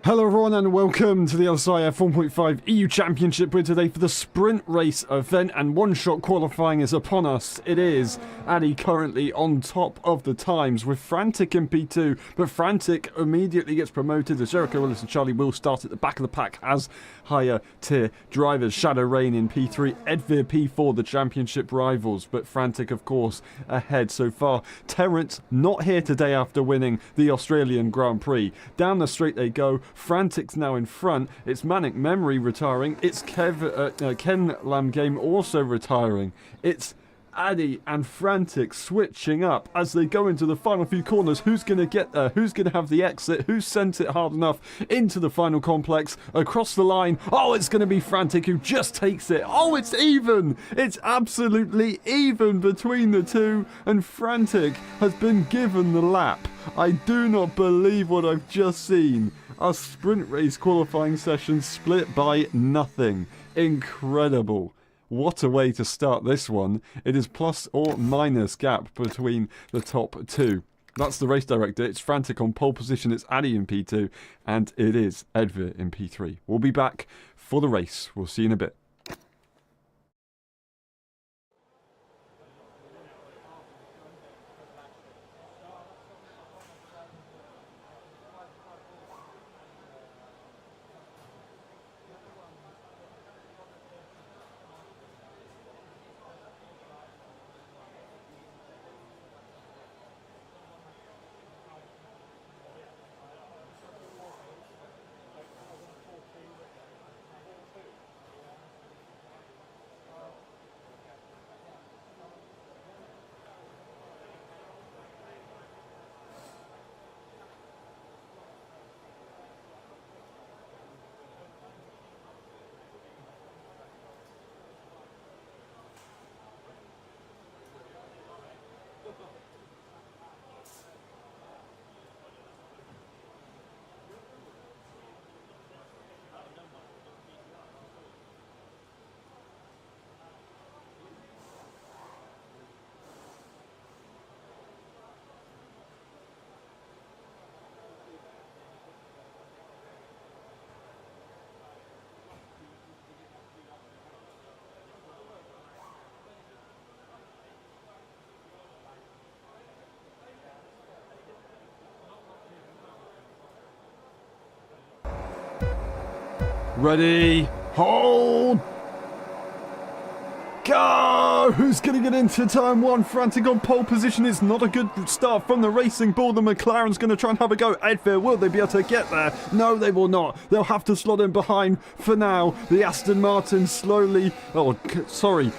Hello everyone and welcome to the LSI F1.5 EU Championship. We're today for the sprint race event and one-shot qualifying is upon us. It is Addy currently on top of the times with Frantic in P2, but Frantic immediately gets promoted as Jericho Willis and Charlie will start at the back of the pack as higher tier drivers. Shadow Rain in P3, Edvir P4, the championship rivals, but Frantic of course ahead so far. Terrence not here today after winning the Australian Grand Prix. Down the straight they go. Frantic's now in front. It's Manic Memory retiring. It's Ken Lamgame also retiring. It's Addy and Frantic switching up as they go into the final few corners. Who's going to get there? Who's going to have the exit? Who sent it hard enough into the final complex? Across the line. Oh, it's going to be Frantic who just takes it. Oh, it's even. It's absolutely even between the two. And Frantic has been given the lap. I do not believe what I've just seen. Our sprint race qualifying session split by nothing. Incredible. What a way to start this one. It is plus or minus gap between the top two. That's the race director. It's Frantic on pole position. It's Addy in P2. And it is Edvir in P3. We'll be back for the race. We'll see you in a bit. Ready, hold, go! Who's going to get into turn one? Frantic on pole position. It's not a good start from the racing ball. The McLaren's going to try and have a go. Edvir, will they be able to get there? No, they will not. They'll have to slot in behind for now. The Aston Martin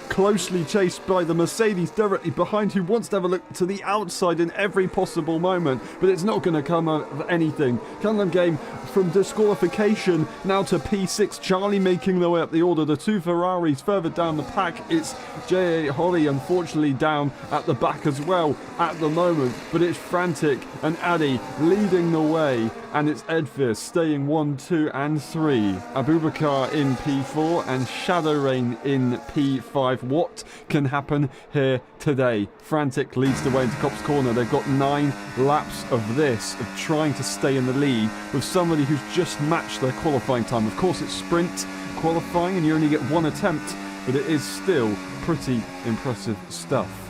closely chased by the Mercedes directly behind, who wants to have a look to the outside in every possible moment, but it's not going to come of anything. Cunliffe game from disqualification now to P6. Charlie making their way up the order. The two Ferraris further down the pack. It's J.A. Holly unfortunately down at the back as well at the moment, but it's Frantic and Addy leading the way, and it's Edvir staying 1, 2 and 3. Abubakar in P4 and Shadow Rain in P5. What can happen here today? Frantic leads the way into Copse Corner. They've got 9 laps of this, of trying to stay in the lead with somebody who's just matched their qualifying time. Of course it's sprint qualifying and you only get one attempt, but it is still pretty impressive stuff.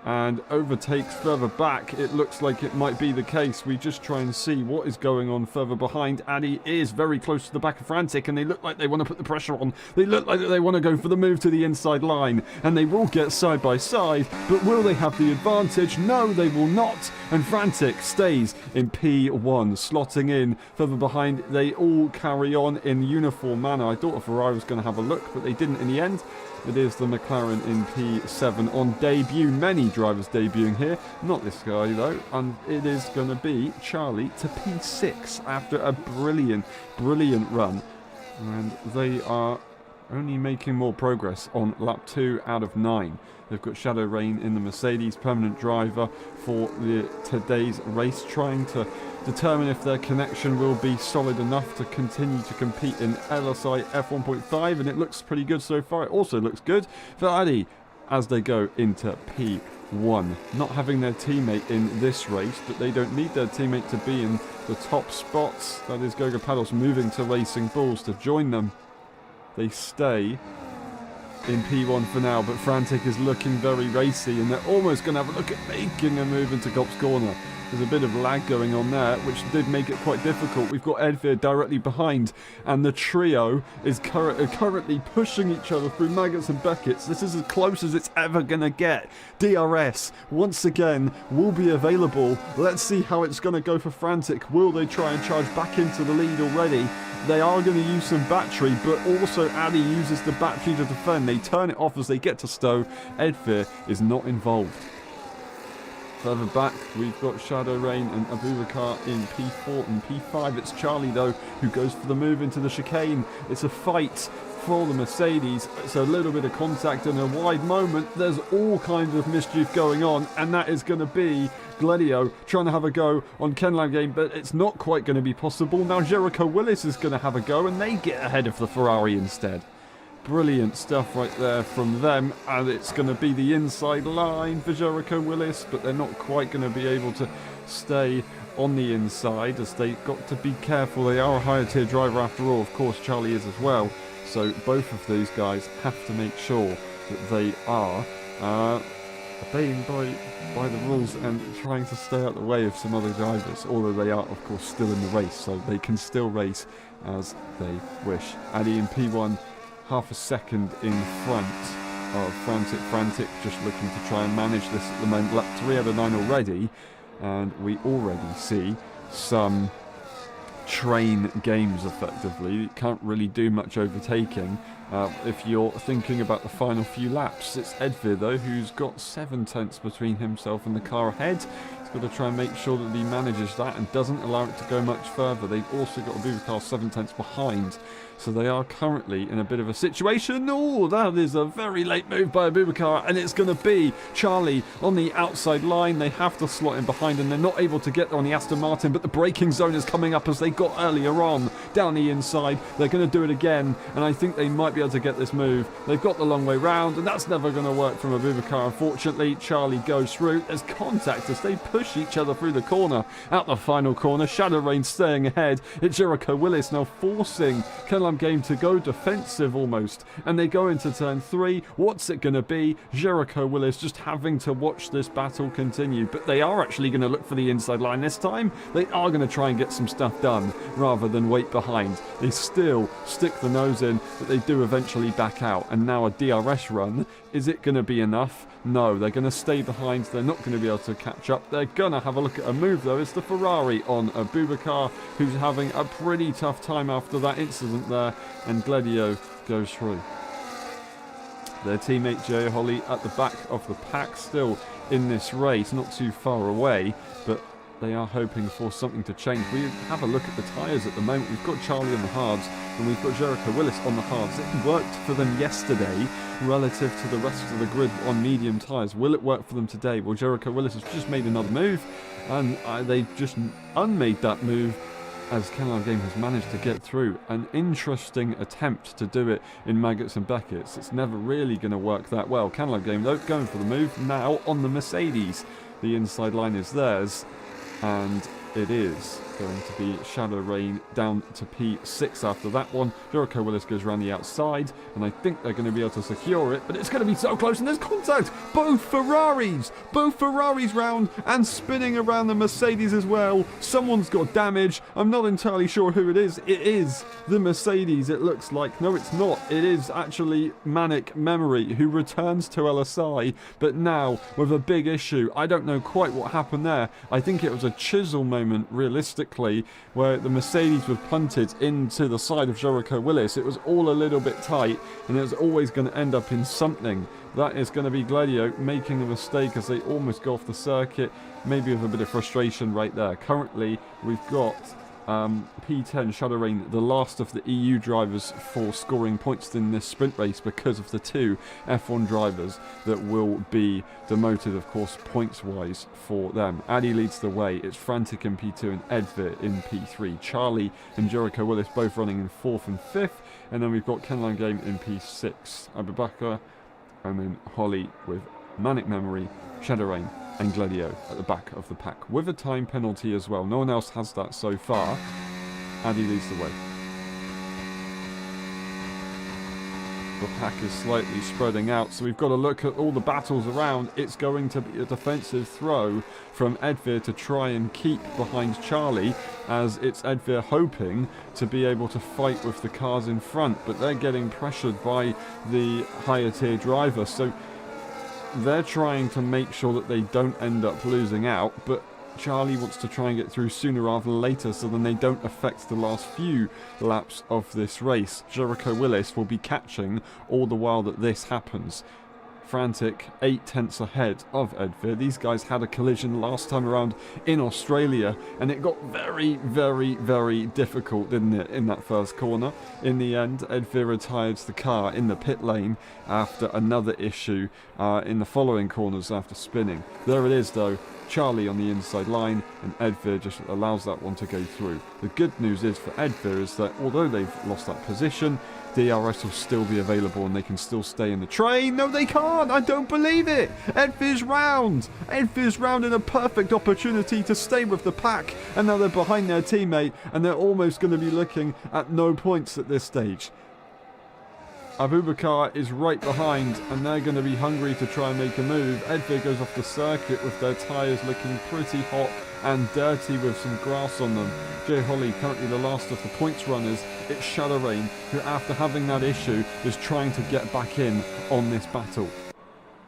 And overtakes further back. It looks like it might be the case. We just try and see what is going on further behind. Addy is very close to the back of Frantic, and they look like they want to put the pressure on. They look like they want to go for the move to the inside line, and they will get side by side, but will they have the advantage? No, they will not. And Frantic stays in P1, slotting in further behind. They all carry on in uniform manner. I thought a Ferrari was going to have a look, but they didn't in the end. It is the McLaren in P7 on debut. Many drivers debuting here. Not this guy though. And it is going to be Charlie to P6 after a brilliant run. And they are only making more progress on lap 2 out of 9. They've got Shadow Rain in the Mercedes, permanent driver for today's race, trying to determine if their connection will be solid enough to continue to compete in LSI F1.5, and it looks pretty good so far. It also looks good for Addy. as they go into P1. Not having their teammate in this race, but they don't need their teammate to be in the top spots. That is Goga Paddles moving to Racing Bulls to join them. They stay in P1 for now, but Frantic is looking very racy, and they're almost going to have a look at making a move into Cop's Corner. There's a bit of lag going on there, which did make it quite difficult. We've got Edvir directly behind, and the trio is currently pushing each other through Maggots and Beckett's. This is as close as it's ever going to get. DRS, once again, will be available. Let's see how it's going to go for Frantic. Will they try and charge back into the lead already? They are going to use some battery, but also Addy uses the battery to defend. They turn it off as they get to Stowe. Edvir is not involved. Further back, we've got Shadow Rain and Abubakar in P4 and P5. It's Charlie, though, who goes for the move into the chicane. It's a fight for the Mercedes. It's a little bit of contact and a wide moment. There's all kinds of mischief going on, and that is going to be Gledio trying to have a go on Kenlam Game, but it's not quite going to be possible. Now Jericho Willis is going to have a go, and they get ahead of the Ferrari instead. Brilliant stuff right there from them, and it's going to be the inside line for Jericho Willis, but they're not quite going to be able to stay on the inside, as they've got to be careful. They are a higher tier driver after all. Of course Charlie is as well, so both of these guys have to make sure that they are obeying by the rules and trying to stay out the way of some other drivers, although they are of course still in the race, so they can still race as they wish. Addy in P1, half a second in front of Frantic, just looking to try and manage this at the moment. Lap 3 out of 9 already, and we already see some train games effectively. You can't really do much overtaking if you're thinking about the final few laps. It's Edvir, though, who's got 7 tenths between himself and the car ahead. He's got to try and make sure that he manages that and doesn't allow it to go much further. They've also got Abubakar 7 tenths behind, so they are currently in a bit of a situation. Oh, that is a very late move by Abubakar, and it's going to be Charlie on the outside line. They have to slot in behind, and they're not able to get there on the Aston Martin, but the braking zone is coming up as they got earlier on down the inside. They're going to do it again, and I think they might be able to get this move. They've got the long way round, and that's never going to work from Abubakar, unfortunately. Charlie goes through. There's contact as they push each other through the corner. Out the final corner, Shadow Rain staying ahead. It's Jericho Willis now forcing Kenlam Game to go defensive almost, and they go into turn 3. What's it going to be? Jericho Willis just having to watch this battle continue, but they are actually going to look for the inside line this time. They are going to try and get some stuff done rather than wait behind. They still stick the nose in, but they do eventually back out, and now a DRS run. Is it going to be enough? No, they're going to stay behind. They're not going to be able to catch up. They're going to have a look at a move, though. It's the Ferrari on Abubakar, who's having a pretty tough time after that incident there, and Gledio goes through. Their teammate Jay Holly at the back of the pack, still in this race, not too far away, but they are hoping for something to change. We have a look at the tyres at the moment. We've got Charlie on the hards, and we've got Jericho Willis on the hards. It worked for them yesterday relative to the rest of the grid on medium tyres. Will it work for them today? Well, Jericho Willis has just made another move, and they've just unmade that move as Kenlam Game has managed to get through. An interesting attempt to do it in Maggots and Beckett's. It's never really going to work that well. Kenlam Game, though, going for the move now on the Mercedes. The inside line is theirs, and it is going to be Shadow Rain down to P6 after that one. Jericho Willis goes around the outside, and I think they're going to be able to secure it, but it's going to be so close, and there's contact! Both Ferraris round and spinning around the Mercedes as well. Someone's got damage. I'm not entirely sure who it is. It is the Mercedes, it looks like. No, it's not. It is actually Manic Memory, who returns to LSI, but now with a big issue. I don't know quite what happened there. I think it was a chisel moment, realistically, where the Mercedes was punted into the side of Jericho Willis. It was all a little bit tight, and it was always going to end up in something. That is going to be Gledio making a mistake as they almost go off the circuit, maybe with a bit of frustration right there. Currently, we've got P10 Shadow Rain, the last of the EU drivers for scoring points in this sprint race because of the 2 F1 drivers that will be demoted, of course, points-wise for them. Addy leads the way. It's Frantic in P2 and Edvir in P3. Charlie and Jericho Willis both running in 4th and 5th, and then we've got Kenlam Game in P6. Abubakar And then Holly with Manic Memory, Shadow Rain and Gladio at the back of the pack, with a time penalty as well. No one else has that so far. Addy leads the way. The pack is slightly spreading out, so we've got to look at all the battles around. It's going to be a defensive throw from Edvir to try and keep behind Charlie, as it's Edvir hoping to be able to fight with the cars in front, but they're getting pressured by the higher tier driver, so they're trying to make sure that they don't end up losing out, but Charlie wants to try and get through sooner rather than later so then they don't affect the last few laps of this race. Jericho Willis will be catching all the while that this happens. Frantic 8 tenths ahead of Edvir. These guys had a collision last time around in Australia and it got very, very, very difficult, didn't it, in that first corner. In the end, Edvir retired the car in the pit lane after another issue in the following corners after spinning. There it is though. Charlie on the inside line, and Edvir just allows that one to go through. The good news is for Edvir is that although they've lost that position, DRS will still be available and they can still stay in the train. No, they can't! I don't believe it! Edvir's round! Edvir's round in a perfect opportunity to stay with the pack, and now they're behind their teammate, and they're almost going to be looking at no points at this stage. Abubakar is right behind and they're going to be hungry to try and make a move. Edvir goes off the circuit with their tyres looking pretty hot and dirty with some grass on them. Jay Holly, currently the last of the points runners. It's Shadow Rain, who after having that issue is trying to get back in on this battle.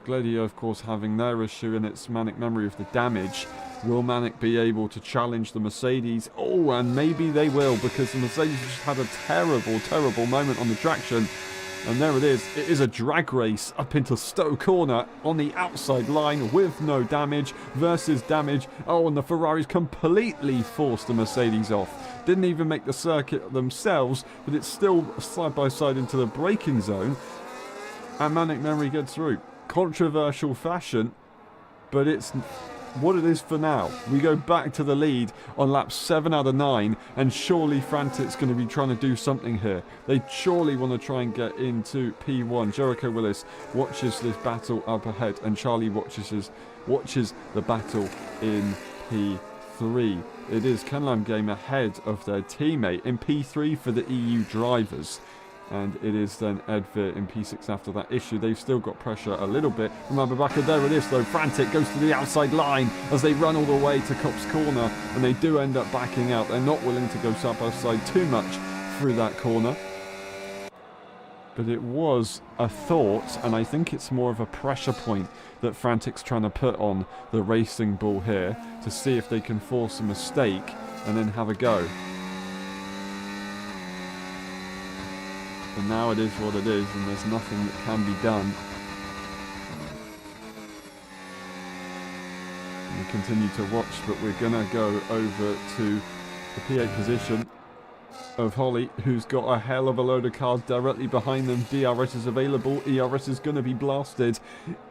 Gladio, of course, having their issue and its Manic Memory of the damage. Will Manic be able to challenge the Mercedes? Oh, and maybe they will, because the Mercedes just had a terrible, terrible moment on the traction. And there it is. It is a drag race up into Stowe Corner on the outside line with no damage versus damage. Oh, and the Ferraris completely forced the Mercedes off. Didn't even make the circuit themselves, but it's still side by side into the braking zone. And Manic Memory gets through. Controversial fashion, but it's what it is for now. We go back to the lead on lap 7 out of 9, and surely Frantic's going to be trying to do something here. They surely want to try and get into P1. Jericho Willis watches this battle up ahead, and Charlie watches the battle in P3. It is Kenlam Game ahead of their teammate in P3 for the EU drivers. And it is then Edvir in P6 after that issue. They've still got pressure a little bit from Abubakar. There it is though. Frantic goes to the outside line as they run all the way to Copse Corner. And they do end up backing out. They're not willing to go side by side too much through that corner. But it was a thought, and I think it's more of a pressure point that Frantic's trying to put on the racing bull here to see if they can force a mistake and then have a go. But now it is what it is, and there's nothing that can be done. We continue to watch, but we're going to go over to the P8 position of Holly, who's got a hell of a load of cars directly behind them. DRS is available. ERS is going to be blasted.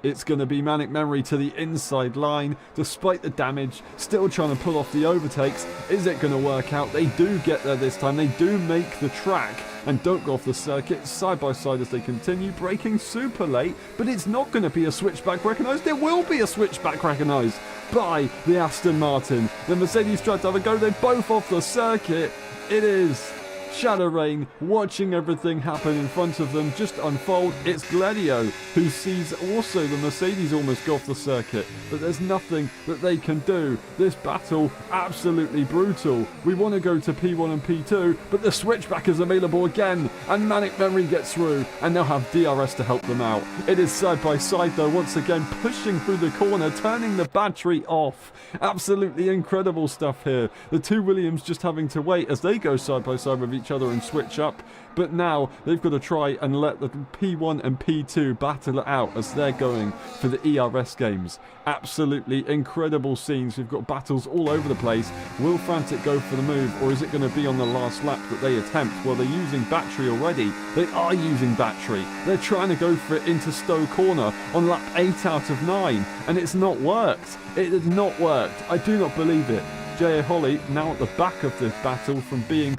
It's going to be Manic Memory to the inside line. Despite the damage, still trying to pull off the overtakes. Is it going to work out? They do get there this time. They do make the track and don't go off the circuit side by side as they continue, braking super late, but it's not going to be a switchback recognised. There will be a switchback recognised by the Aston Martin. The Mercedes tried to have a go. They're both off the circuit. It is Shadow Rain watching everything happen in front of them just unfold. It's Gladio who sees also the Mercedes almost go off the circuit, but there's nothing that they can do. This battle absolutely brutal. We want to go to P1 and P2, but the switchback is available again, and Manic Memory gets through, and they'll have DRS to help them out. It is side by side though, once again pushing through the corner, turning the battery off. Absolutely incredible stuff here. The two Williams just having to wait as they go side by side with each other and switch up, but now they've got to try and let the P1 and P2 battle it out as they're going for the ERS games. Absolutely incredible scenes. We've got battles all over the place. Will Frantic go for the move, or is it going to be on the last lap that they attempt? Well, they're using battery already. They are using battery. They're trying to go for it into Stowe Corner on lap 8 out of 9, and it's not worked. It has not worked. I do not believe it. J.A. Holly now at the back of this battle from being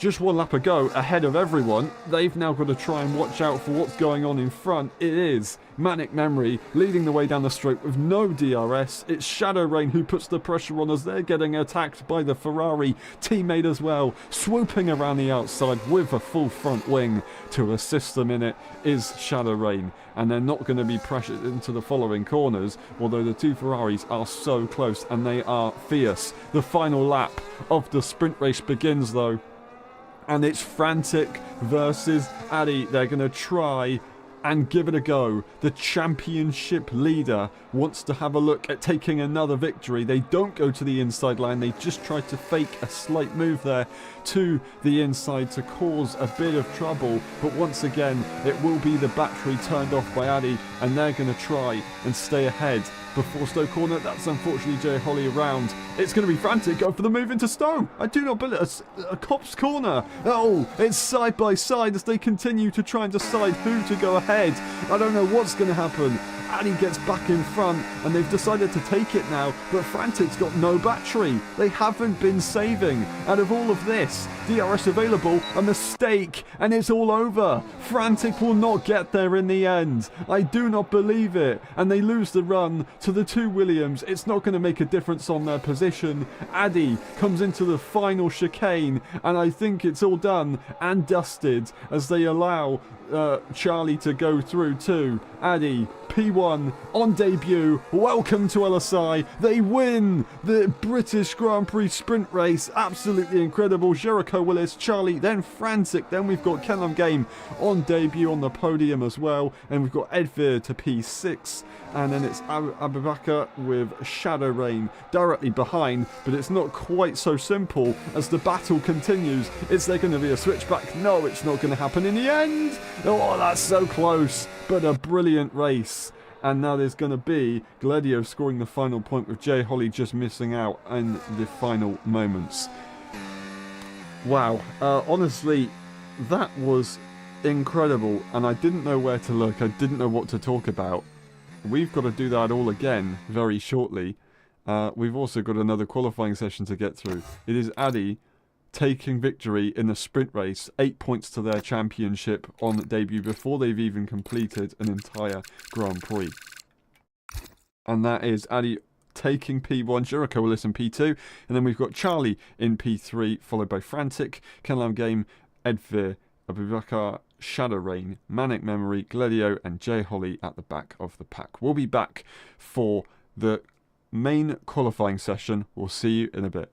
just one lap ago ahead of everyone. They've now got to try and watch out for what's going on in front. It is Manic Memory leading the way down the straight with no DRS. It's Shadow Rain who puts the pressure on as they're getting attacked by the Ferrari teammate as well, swooping around the outside with a full front wing. To assist them in it is Shadow Rain, and they're not going to be pressured into the following corners, although the two Ferraris are so close and they are fierce. The final lap of the sprint race begins though, and it's Frantic versus Addy. They're going to try and give it a go. The championship leader wants to have a look at taking another victory. They don't go to the inside line. They just try to fake a slight move there to the inside to cause a bit of trouble. But once again, it will be the battery turned off by Addy, and they're going to try and stay ahead before Stowe corner. That's unfortunately Jay Holly around. It's going to be Frantic, go for the move into Stowe. I do not believe a cop's corner. Oh, it's side by side as they continue to try and decide who to go ahead. I don't know what's going to happen. Addy gets back in front and they've decided to take it now, but Frantic's got no battery. They haven't been saving. Out of all of this, DRS available, a mistake, and it's all over. Frantic will not get there in the end. I do not believe it. And they lose the run to the two Williams. It's not going to make a difference on their position. Addy comes into the final chicane, and I think it's all done and dusted as they allow Charlie to go through too. Addy, P1 on debut. Welcome to LSI. They win the British Grand Prix sprint race. Absolutely incredible. Jericho Willis, Charlie, then Frantic. Then we've got Kenlam Game on debut on the podium as well. And we've got Edveer to P6. And then it's Abubakar with Shadow Rain directly behind. But it's not quite so simple as the battle continues. Is there going to be a switchback? No, it's not going to happen in the end. Oh, that's so close. But a brilliant race. And now there's going to be Gladio scoring the final point with Jay Holly just missing out in the final moments. Wow. Honestly, that was incredible. And I didn't know where to look. I didn't know what to talk about. We've got to do that all again very shortly. We've also got another qualifying session to get through. It is Addy taking victory in the sprint race, 8 points to their championship on debut before they've even completed an entire Grand Prix. And that is Addy taking P1, Jericho Willis in P2, and then we've got Charlie in P3, followed by Frantic, Kenlam Game, Edveer, Abubakar, Shadow Rain, Manic Memory, Gladio, and Jay Holly at the back of the pack. We'll be back for the main qualifying session. We'll see you in a bit.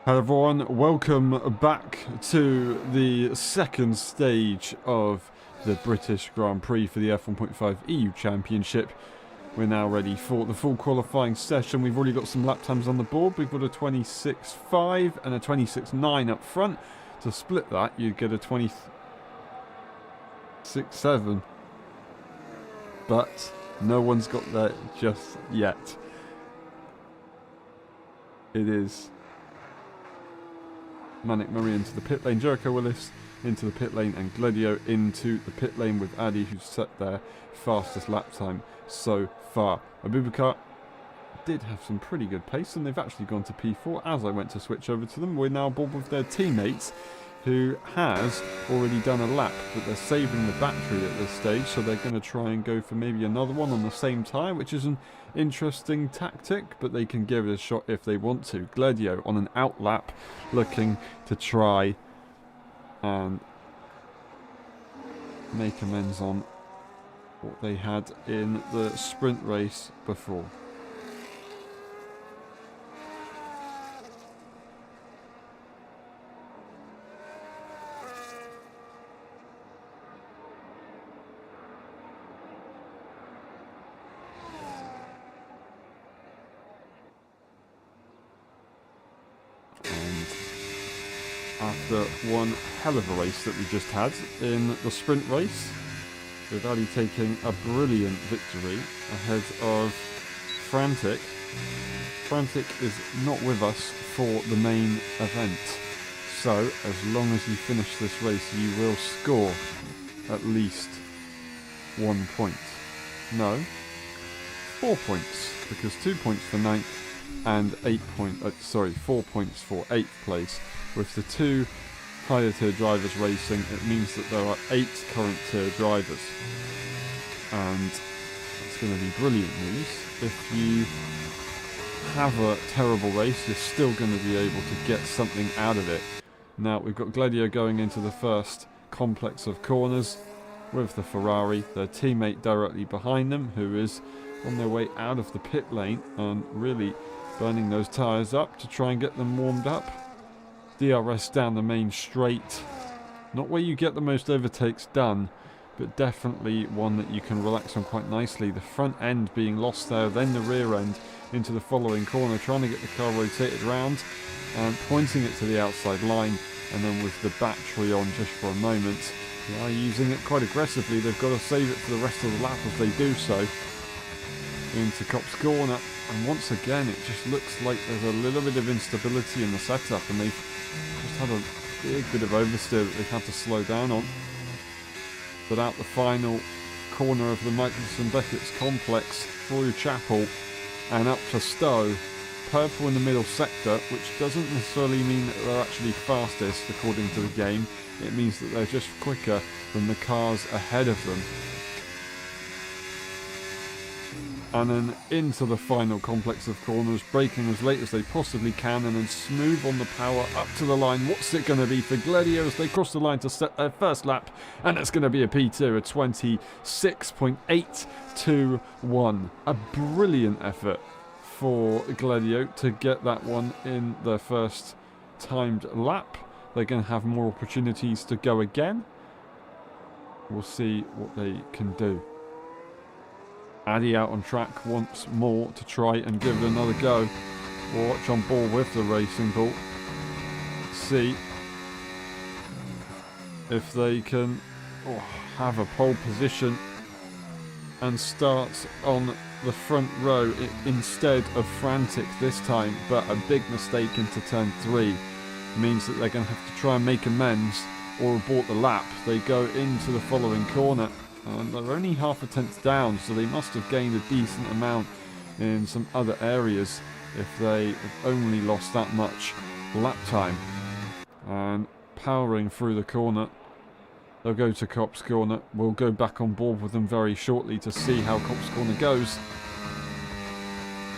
Hello everyone, welcome back to the second stage of the British Grand Prix for the F1.5 EU Championship. We're now ready for the full qualifying session. We've already got some lap times on the board. We've got a 26.5 and a 26.9 up front. To split that, you'd get a 26.7. But no one's got that just yet. It is Manic Murray into the pit lane, Jericho Willis into the pit lane, and Gladio into the pit lane with Addy, who's set their fastest lap time so far. Abubakar did have some pretty good pace, and they've actually gone to P4 as I went to switch over to them. We're now aboard with their teammates, who has already done a lap, but they're saving the battery at this stage, so they're going to try and go for maybe another one on the same tyre, which is an interesting tactic, but they can give it a shot if they want to. Gladio on an out lap, looking to try and make amends on what they had in the sprint race before. After one hell of a race that we just had in the sprint race, with Ali taking a brilliant victory ahead of Frantic. Frantic is not with us for the main event, so as long as you finish this race you will score at least 1 point. No, 4 points, because 2 points for 9th and 4 points for 8th place. With the 2 higher tier drivers racing, it means that there are 8 current tier drivers. And it's going to be brilliant news. If you have a terrible race, you're still going to be able to get something out of it. Now, we've got Gladio going into the first complex of corners with the Ferrari, their teammate directly behind them, who is on their way out of the pit lane and really burning those tyres up to try and get them warmed up. DRS down the main straight, not where you get the most overtakes done, but definitely one that you can relax on quite nicely. The front end being lost there, then the rear end into the following corner, trying to get the car rotated round and pointing it to the outside line, and then with the battery on just for a moment, they are using it quite aggressively. They've got to save it for the rest of the lap as they do so. Into Copse Corner, and once again it just looks like there's a little bit of instability in the setup, and they've just had a big bit of oversteer that they've had to slow down on. But out the final corner of the Michelson Beckett's complex, through Chapel and up to Stowe, purple in the middle sector, which doesn't necessarily mean that they're actually fastest according to the game. It means that they're just quicker than the cars ahead of them. And then into the final complex of corners, braking as late as they possibly can, and then smooth on the power up to the line. What's it going to be for Gladio as they cross the line to set their first lap? And it's going to be a P2, a 26.821. A brilliant effort for Gladio to get that one in their first timed lap. They're going to have more opportunities to go again. We'll see what they can do. Addy out on track once more to try and give it another go. We'll watch on board with the racing ball. See if they can have a pole position and start on the front row instead of Frantic this time. But a big mistake into turn 3 means that they're going to have to try and make amends or abort the lap. They go into the following corner. And they're only half a tenth down, so they must have gained a decent amount in some other areas if they have only lost that much lap time. And powering through the corner, they'll go to Copse Corner. We'll go back on board with them very shortly to see how Copse Corner goes.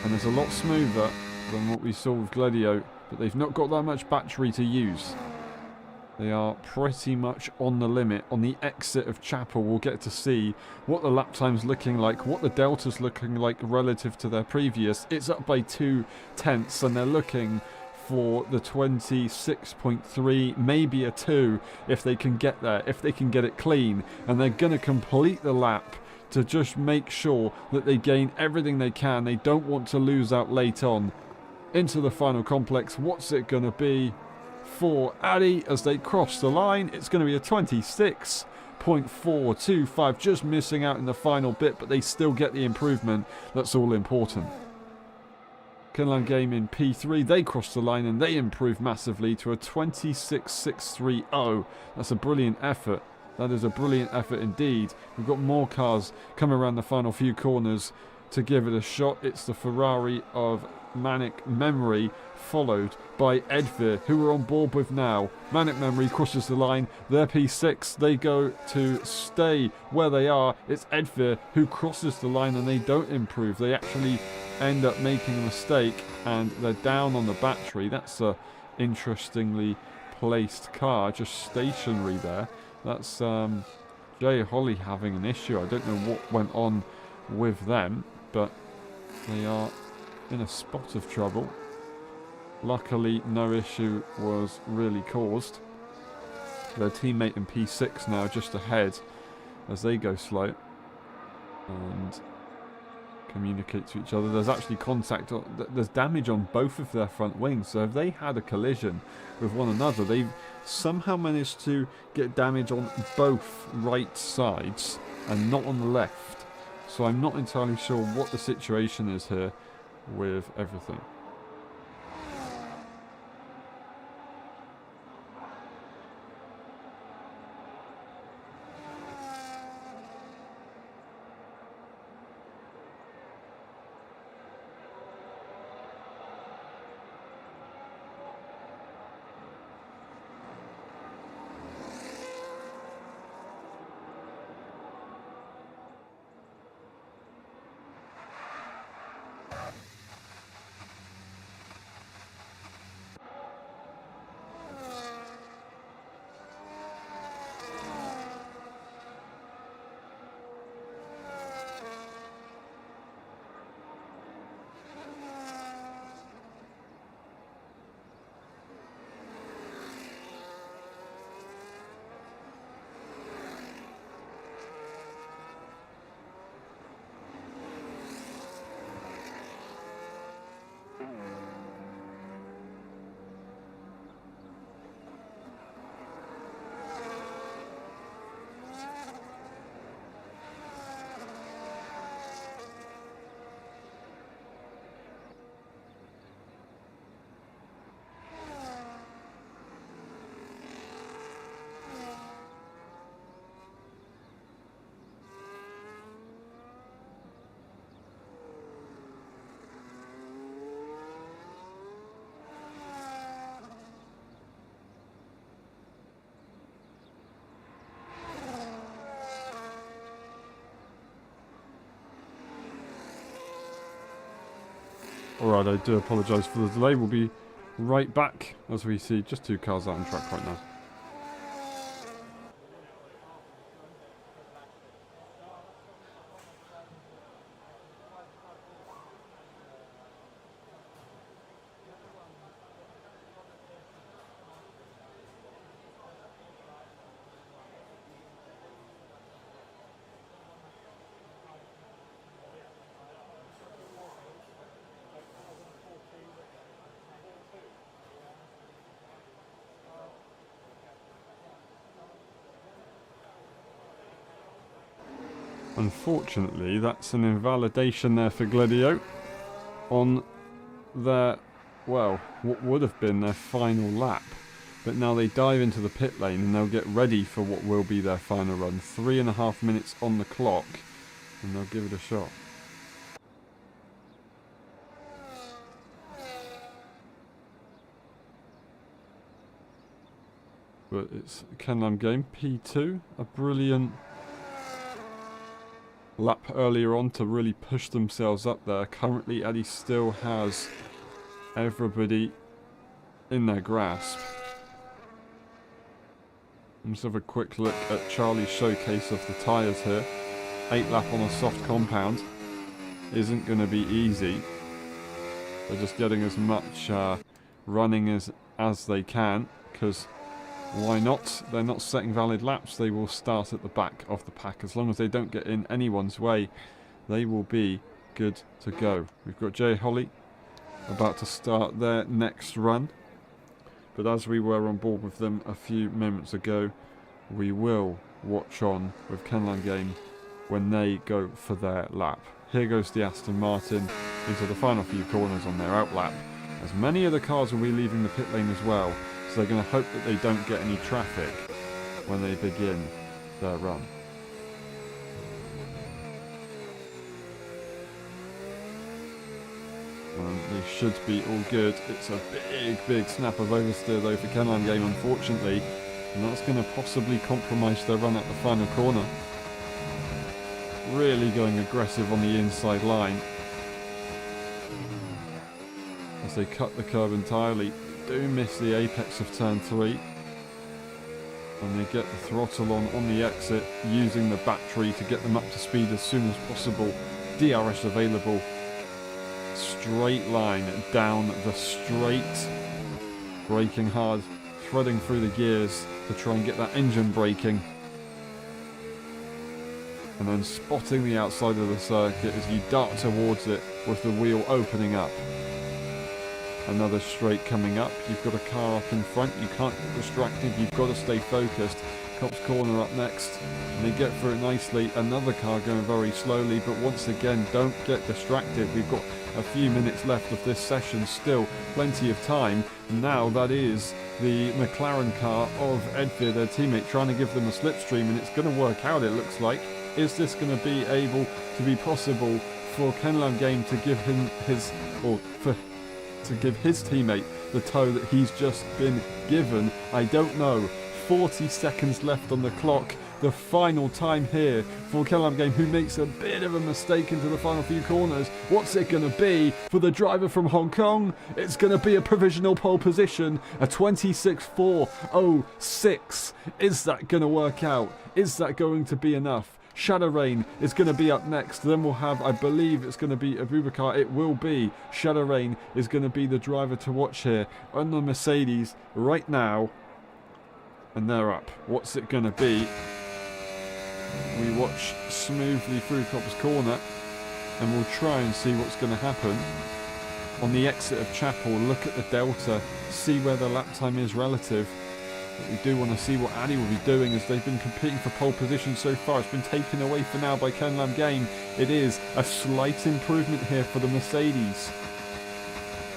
And it's a lot smoother than what we saw with Gladio, but they've not got that much battery to use. They are pretty much on the limit. On the exit of Chapel, we'll get to see what the lap time's looking like, what the delta's looking like relative to their previous. It's up by 2 tenths, and they're looking for the 26.3, maybe a 2 if they can get there, if they can get it clean. And they're going to complete the lap to just make sure that they gain everything they can. They don't want to lose out late on. Into the final complex, what's it going to be for Ali as they cross the line? It's going to be a 26.425, just missing out in the final bit, but they still get the improvement. That's all important. Kenlan Game in P3, they cross the line and they improve massively to a 26.630. That's a brilliant effort. That is a brilliant effort indeed. We've got more cars coming around the final few corners to give it a shot. It's the Ferrari of Manic Memory, followed by Edvir, who we're on board with now. Manic Memory crosses the line. They're P6. They go to stay where they are. It's Edvir who crosses the line and they don't improve. They actually end up making a mistake and they're down on the battery. That's a interestingly placed car, just stationary there. That's Jay Holly having an issue. I don't know what went on with them, but they are in a spot of trouble. Luckily, no issue was really caused. Their teammate in P6 now just ahead as they go slow and communicate to each other. There's actually contact, there's damage on both of their front wings, so if they had a collision with one another, they've somehow managed to get damage on both right sides and not on the left. So I'm not entirely sure what the situation is here with everything. Alright, I do apologise for the delay. We'll be right back as we see just two cars out on track right now. Unfortunately, that's an invalidation there for Gladio on their, well, what would have been their final lap. But now they dive into the pit lane and they'll get ready for what will be their final run. 3.5 minutes on the clock and they'll give it a shot. But it's Kenlam Game P2, a brilliant lap earlier on to really push themselves up there. Currently Eddie still has everybody in their grasp. Let's have a quick look at Charlie's showcase of the tyres here. 8 lap on a soft compound isn't going to be easy. They're just getting as much running as they can, because why not? They're not setting valid laps. They will start at the back of the pack. As long as they don't get in anyone's way, they will be good to go. We've got Jay Holly about to start their next run. But as we were on board with them a few moments ago, we will watch on with Kenland Game when they go for their lap. Here goes the Aston Martin into the final few corners on their out lap, as many of the cars will be leaving the pit lane as well, so they're going to hope that they don't get any traffic when they begin their run. They should be all good. It's a big snap of oversteer though for Kenland Game, unfortunately, and that's going to possibly compromise their run at the final corner. Really going aggressive on the inside line as they cut the curb entirely. Do miss the apex of turn 3, and they get the throttle on the exit, using the battery to get them up to speed as soon as possible. DRS available. Straight line down the straight, braking hard, threading through the gears to try and get that engine braking, and then spotting the outside of the circuit as you dart towards it with the wheel opening up. Another straight coming up. You've got a car up in front. You can't get distracted. You've got to stay focused. Copse Corner up next, and they get through it nicely. Another car going very slowly, but once again, don't get distracted. We've got a few minutes left of this session, still plenty of time. Now that is the McLaren car of Edvir, their teammate, trying to give them a slipstream, and it's going to work out, it looks like. Is this going to be able to be possible for Kenland Game to give him his, or to give his teammate the tow that he's just been given? I don't know. 40 seconds left on the clock. The final time here for Kenland Game, who makes a bit of a mistake into the final few corners. What's it going to be for the driver from Hong Kong? It's going to be a provisional pole position, a 26.406. Is that going to work out? Is that going to be enough? Shadow Rain is going to be up next. Then we'll have, I believe it's going to be Abubakar. It will be. Shadow Rain is going to be the driver to watch here on the Mercedes right now. And they're up. What's it going to be? We watch smoothly through Copse Corner, and we'll try and see what's going to happen. On the exit of Chapel, look at the delta, see where the lap time is relative. But we do want to see what Addy will be doing, as they've been competing for pole position so far. It's been taken away for now by Kenland Game. It is a slight improvement here for the Mercedes.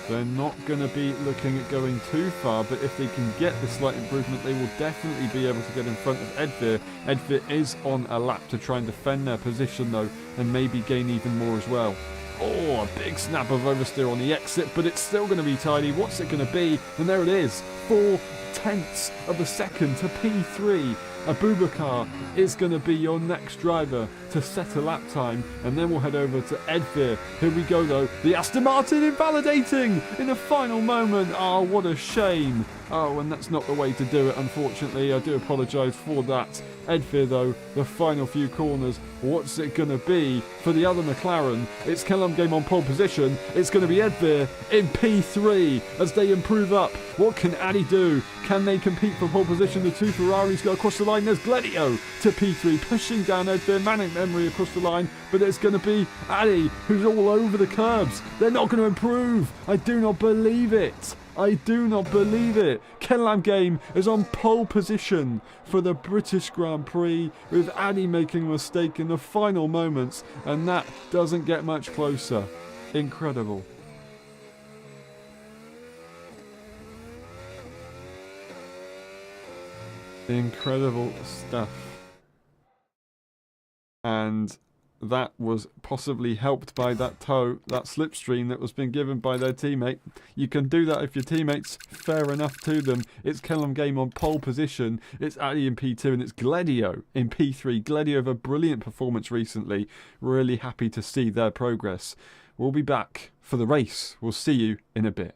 They're not going to be looking at going too far, but if they can get the slight improvement, they will definitely be able to get in front of Edvir. Edvir is on a lap to try and defend their position though, and maybe gain even more as well. Oh, a big snap of oversteer on the exit, but it's still going to be tidy. What's it going to be? And there it is, 0.4 of a second to P3. Abubakar is going to be your next driver to set a lap time, and then we'll head over to Edvir. Here we go though, the Aston Martin invalidating in the final moment. Oh, what a shame. Oh, and that's not the way to do it, unfortunately. I do apologise for that. Edvir though, the final few corners, what's it going to be for the other McLaren? It's Kenland Game on pole position. It's going to be Edvir in P3 as they improve up. What can Addy do? Can they compete for pole position? The two Ferraris go across the line. There's Gledio to P3, pushing down Edvir, manic memory across the line, but it's going to be Addy who's all over the curbs. They're not going to improve. I do not believe it. I do not believe it. Kenland Game is on pole position for the British Grand Prix, with Addy making a mistake in the final moments, and that doesn't get much closer. Incredible. Incredible stuff. And that was possibly helped by that tow, that slipstream that was been given by their teammate. You can do that if your teammate's fair enough to them. It's Kenland Game on pole position. It's Addy in P2, and it's Gledio in P3. Gledio have a brilliant performance recently. Really happy to see their progress. We'll be back for the race. We'll see you in a bit.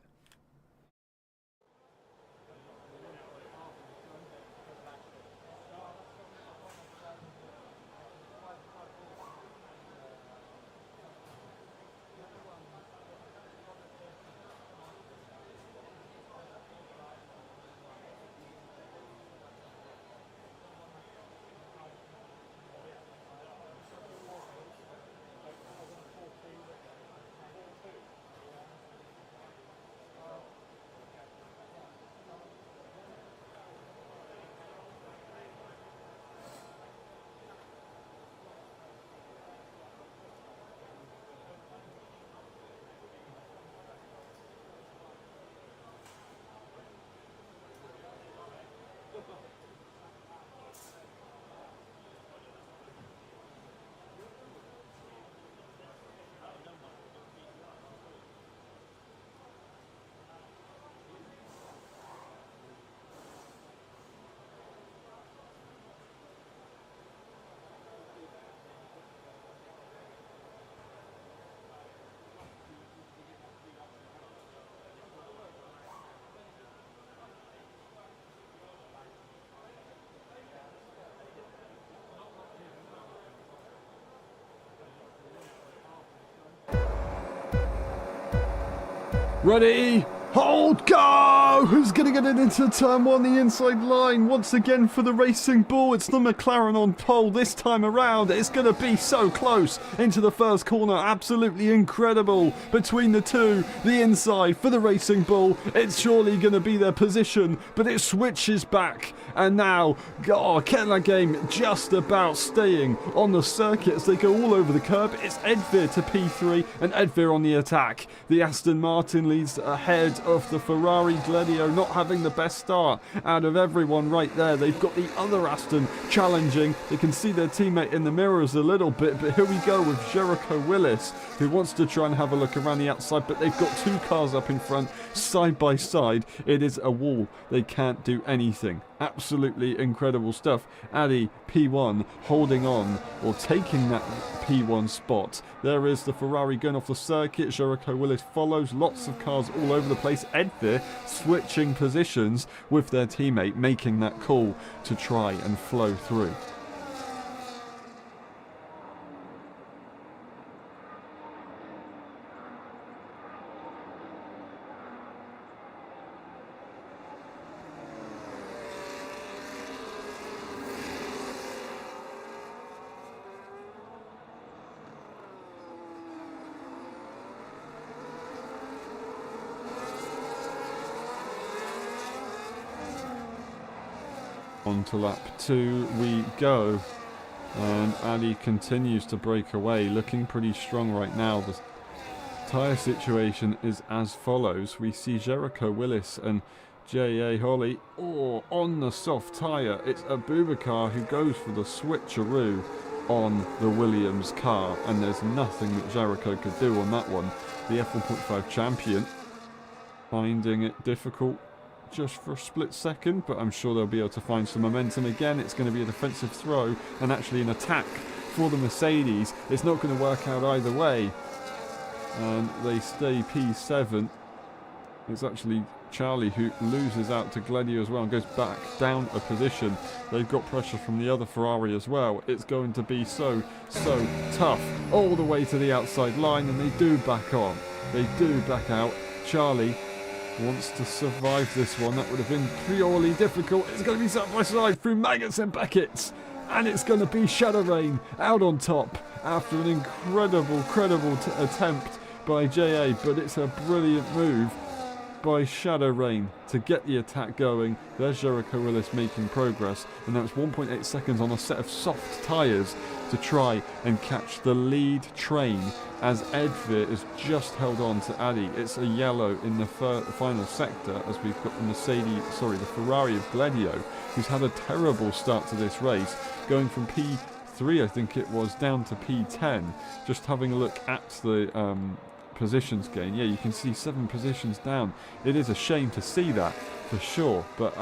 Ready? Hold, go! Who's going to get it into turn one, the inside line? Once again for the Racing Bull, it's the McLaren on pole this time around. It's going to be so close into the first corner. Absolutely incredible between the two. The inside for the Racing Bull. It's surely going to be their position, but it switches back. And now, Kettler Game just about staying on the circuit as they go all over the curb. It's Edvir to P3 and Edvir on the attack. The Aston Martin leads ahead of the Ferrari Gladio, not having the best start out of everyone right there. They've got the other Aston challenging. They can see their teammate in the mirrors a little bit, but here we go with Jericho Willis, who wants to try and have a look around the outside, but they've got two cars up in front, side by side. It is a wall. They can't do anything. Absolutely incredible stuff. Addy P1 holding on, or taking that P1 spot. There is the Ferrari going off the circuit. Jericho Willis follows. Lots of cars all over the place. Edvir switching positions with their teammate, making that call to try and flow through. On to lap 2 we go, and Ali continues to break away, looking pretty strong right now. The tyre situation is as follows. We see Jericho Willis and J.A. Holly on the soft tyre. It's Abubakar who goes for the switcheroo on the Williams car, and there's nothing that Jericho could do on that one. The F1.5 champion finding it difficult just for a split second, but I'm sure they'll be able to find some momentum again. It's going to be a defensive throw and actually an attack for the Mercedes. It's not going to work out either way, and they stay P7. It's actually Charlie who loses out to Gladio as well and goes back down a position. They've got pressure from the other Ferrari as well. It's going to be so tough all the way to the outside line, and they do back on. They do back out. Charlie wants to survive this one. That would have been purely difficult. It's going to be side by side through Maggots and Beckett's, and it's going to be Shadow Rain out on top after an incredible attempt by JA, but it's a brilliant move by Shadow Rain to get the attack going. There's Jericho Willis making progress, and that's 1.8 seconds on a set of soft tyres to try and catch the lead train, as Edvir is just held on to Addy. It's a yellow in the final sector, as we've got the the Ferrari of Gladio, who's had a terrible start to this race, going from P3 I think it was down to P10. Just having a look at the positions gain, yeah, you can see 7 positions down. It is a shame to see that for sure, but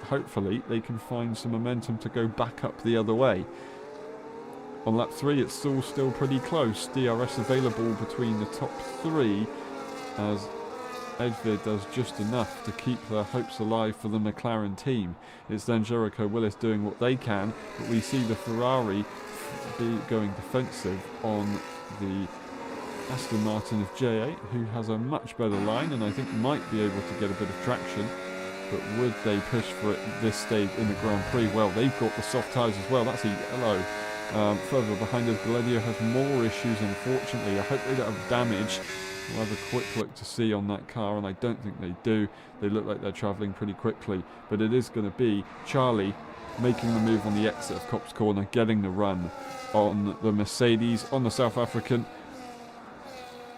hopefully they can find some momentum to go back up the other way. On lap 3 it's all still pretty close. DRS available between the top 3, as Edvir does just enough to keep their hopes alive for the McLaren team. It's then Jericho Willis doing what they can, but we see the Ferrari going defensive on the Aston Martin of J8, who has a much better line and I think might be able to get a bit of traction. But would they push for it this stage in the Grand Prix? Well, they've got the soft tyres as well. That's a yellow. Further behind us, Gladio has more issues, unfortunately. I hope they don't have damage. We'll have a quick look to see on that car, and I don't think they do. They look like they're travelling pretty quickly. But it is going to be Charlie making the move on the exit of Copse Corner, getting the run on the Mercedes, on the South African.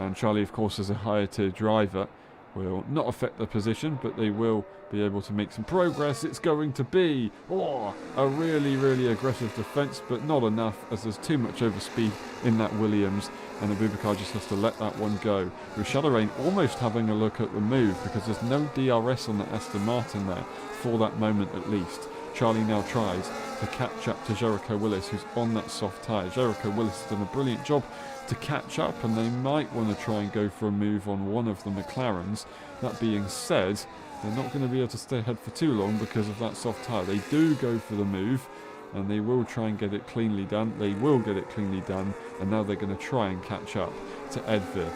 And Charlie, of course, as a higher tier driver, will not affect the position, but they will be able to make some progress. It's going to be a really aggressive defence, but not enough, as there's too much overspeed in that Williams, and Abubakar just has to let that one go. With Shadow Rain almost having a look at the move, because there's no DRS on the Aston Martin there, for that moment at least. Charlie now tries to catch up to Jericho Willis, who's on that soft tyre. Jericho Willis has done a brilliant job to catch up, and they might want to try and go for a move on one of the McLarens. That being said, they're not going to be able to stay ahead for too long because of that soft tyre. They do go for the move, and they will try and get it cleanly done. They will get it cleanly done, and now they're going to try and catch up to Edvir.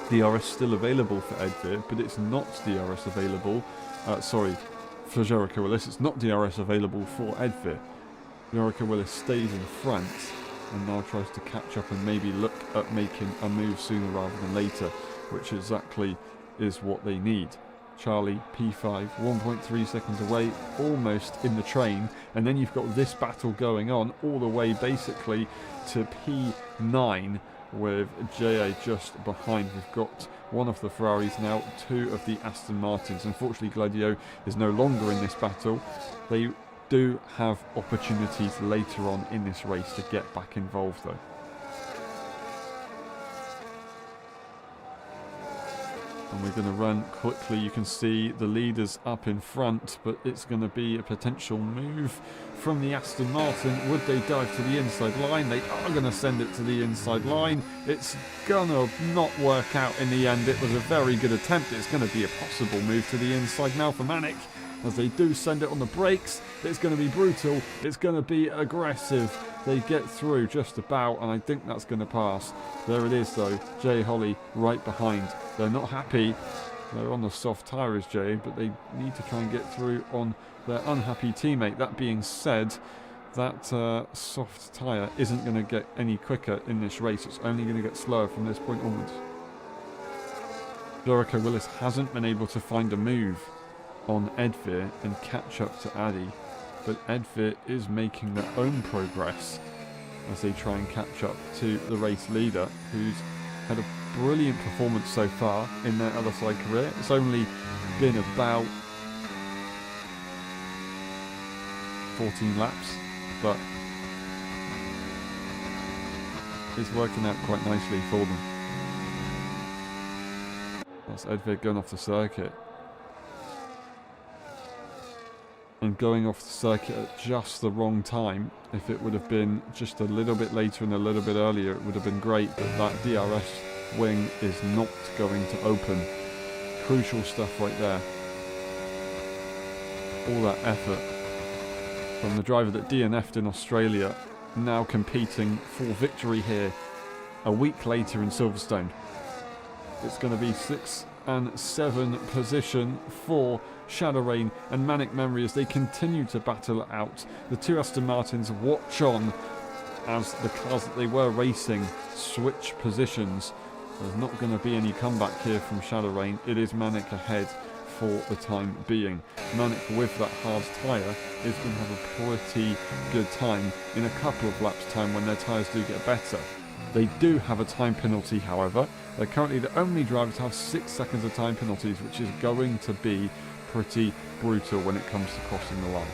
DRS still available for Edvir, but it's not DRS available. For Jericho Willis, it's not DRS available for Edvir. Jericho Willis stays in front and now tries to catch up and maybe look at making a move sooner rather than later, which exactly is what they need. Charlie, P5, 1.3 seconds away, almost in the train, and then you've got this battle going on all the way basically to P9 with JA just behind. We've got one of the Ferraris now, two of the Aston Martins. Unfortunately, Gladio is no longer in this battle. They do have opportunities later on in this race to get back involved though. And we're going to run quickly. You can see the leaders up in front, but it's going to be a potential move from the Aston Martin. Would they dive to the inside line? They are going to send it to the inside line. It's going to not work out in the end. It was a very good attempt. It's going to be a possible move to the inside now for Manic. As they do send it on the brakes, it's going to be brutal. It's going to be aggressive. They get through just about, and I think that's going to pass. There it is though, Jay Holly right behind. They're not happy. They're on the soft tyre as Jay, but they need to try and get through on their unhappy teammate. That being said, that soft tyre isn't going to get any quicker in this race. It's only going to get slower from this point onwards. Jericho Willis hasn't been able to find a move on Edvir and catch up to Addy, but Edvir is making their own progress as they try and catch up to the race leader, who's had a brilliant performance so far in their LSI career. It's only been about 14 laps, but it's working out quite nicely for them. That's Edvir going off the circuit. And going off the circuit at just the wrong time. If it would have been just a little bit later and a little bit earlier, it would have been great, but that DRS wing is not going to open. Crucial stuff right there. All that effort from the driver that DNF'd in Australia, now competing for victory here a week later in Silverstone. It's going to be 6 and 7 position for Shadow Rain and Manic Memory as they continue to battle it out. The two Aston Martins watch on as the cars that they were racing switch positions. There's not going to be any comeback here from Shadow Rain. It is Manic ahead for the time being. Manic with that hard tyre is going to have a pretty good time in a couple of laps time when their tyres do get better. They do have a time penalty, however. They're currently the only driver to have 6 seconds of time penalties, which is going to be pretty brutal when it comes to crossing the line.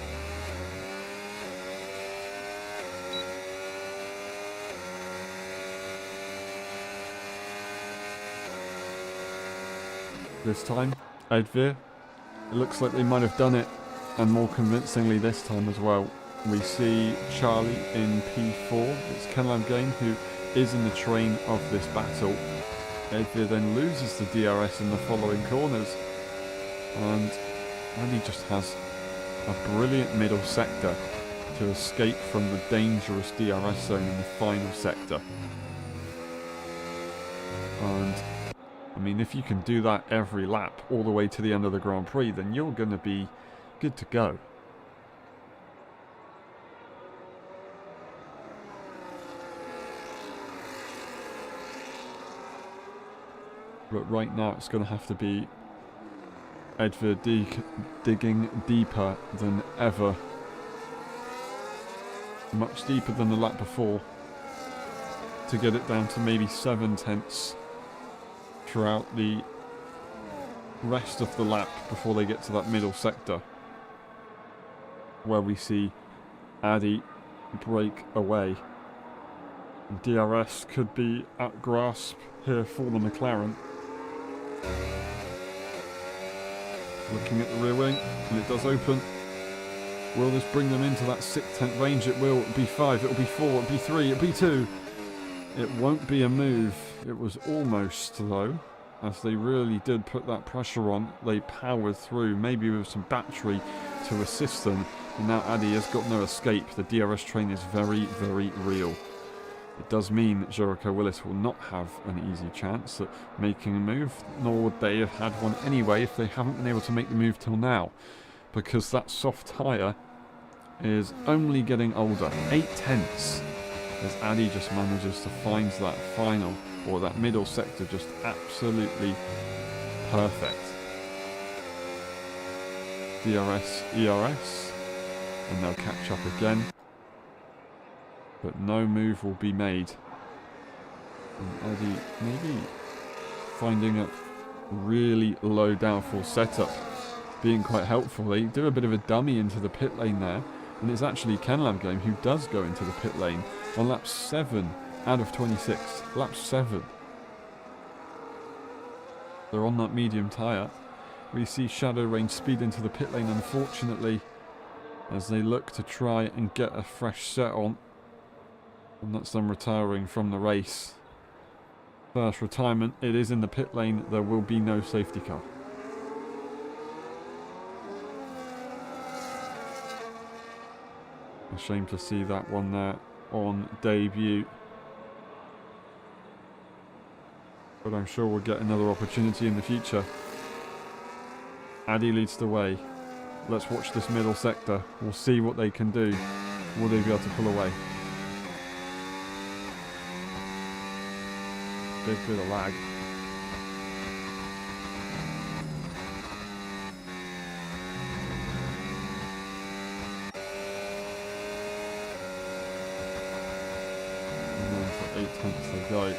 This time, Edvir, it looks like they might have done it, and more convincingly this time as well. We see Charlie in P4. It's Kenlam Gain who is in the train of this battle. Edvir then loses the DRS in the following corners, and he just has a brilliant middle sector to escape from the dangerous DRS zone in the final sector. And I mean, if you can do that every lap all the way to the end of the Grand Prix, then you're going to be good to go. But right now it's going to have to be Edvir digging deeper than ever. Much deeper than the lap before, to get it down to maybe 7 tenths throughout the rest of the lap before they get to that middle sector, where we see Addy break away. DRS could be at grasp here for the McLaren. Looking at the rear wing, and it does open. Will this bring them into that 6/10 range? It will. It'll be 5, it'll be 4, it'll be 3, it'll be 2. It won't be a move. It was almost, though, as they really did put that pressure on. They powered through, maybe with some battery to assist them. And now Addy has got no escape. The DRS train is very, very real. It does mean that Jericho Willis will not have an easy chance at making a move, nor would they have had one anyway if they haven't been able to make the move till now, because that soft tyre is only getting older. 8/10 as Addy just manages to find that final, or that middle sector, just absolutely perfect. DRS, ERS, and they'll catch up again. But no move will be made. And Eddie maybe finding a really low downforce setup being quite helpful. They do a bit of a dummy into the pit lane there, and it's actually Kenlam Game who does go into the pit lane on lap 7 out of 26. Lap 7. They're on that medium tyre. We see Shadow Rain speed into the pit lane, unfortunately, as they look to try and get a fresh set on. And that's them retiring from the race. First retirement, it is in the pit lane. There will be no safety car. A shame to see that one there on debut. But I'm sure we'll get another opportunity in the future. Addy leads the way. Let's watch this middle sector. We'll see what they can do. Will they be able to pull away? Big bit of lag. And then for 8/10 they go.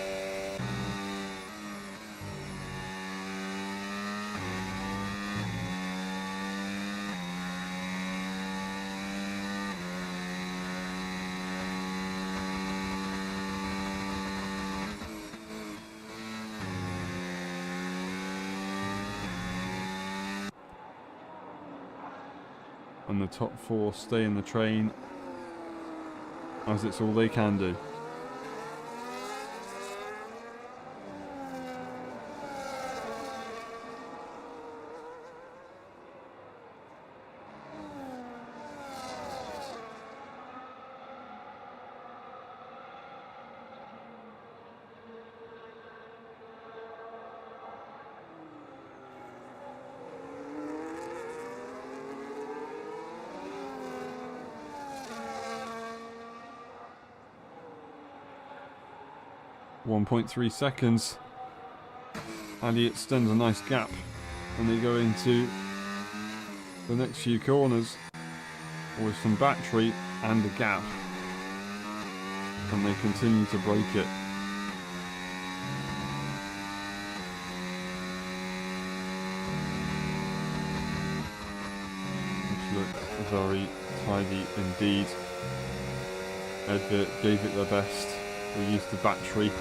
And the top 4 stay in the train, as it's all they can do. .3 seconds. Addy extends a nice gap, and they go into the next few corners with some battery and a gap, and they continue to break it. Which look very tidy indeed. Edvit gave it their best. They used the battery.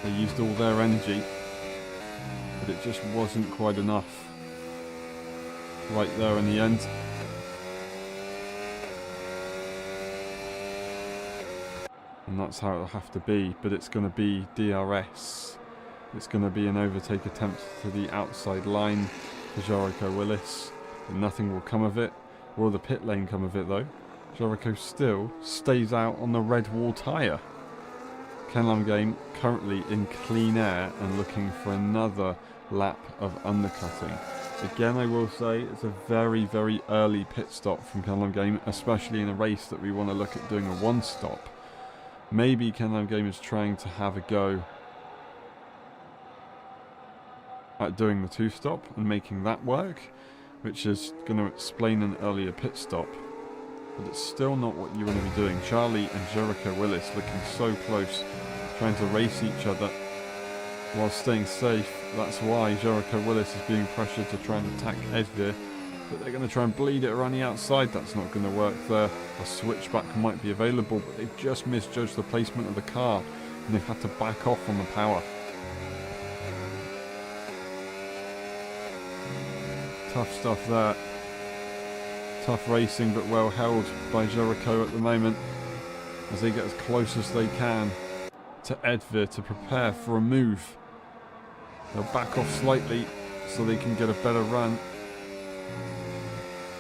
They used all their energy, but it just wasn't quite enough right there in the end. And that's how it'll have to be, but it's going to be DRS. It's going to be an overtake attempt to the outside line for Jericho Willis, but nothing will come of it. Will the pit lane come of it though? Jericho still stays out on the red wall tyre. Kenlam Game currently in clean air and looking for another lap of undercutting. Again, I will say it's a very, very early pit stop from Kenlam Game, especially in a race that we want to look at doing a one stop. Maybe Kenlam Game is trying to have a go at doing the two stop and making that work, which is going to explain an earlier pit stop. But it's still not what you want to be doing. Charlie and Jericho Willis looking so close, trying to race each other while staying safe. That's why Jericho Willis is being pressured to try and attack Edvir, but they're going to try and bleed it around the outside. That's not going to work there. A switchback might be available, but they've just misjudged the placement of the car, and they've had to back off on the power. Tough stuff there. Tough racing, but well held by Jericho at the moment as they get as close as they can to Edvir to prepare for a move. They'll back off slightly so they can get a better run.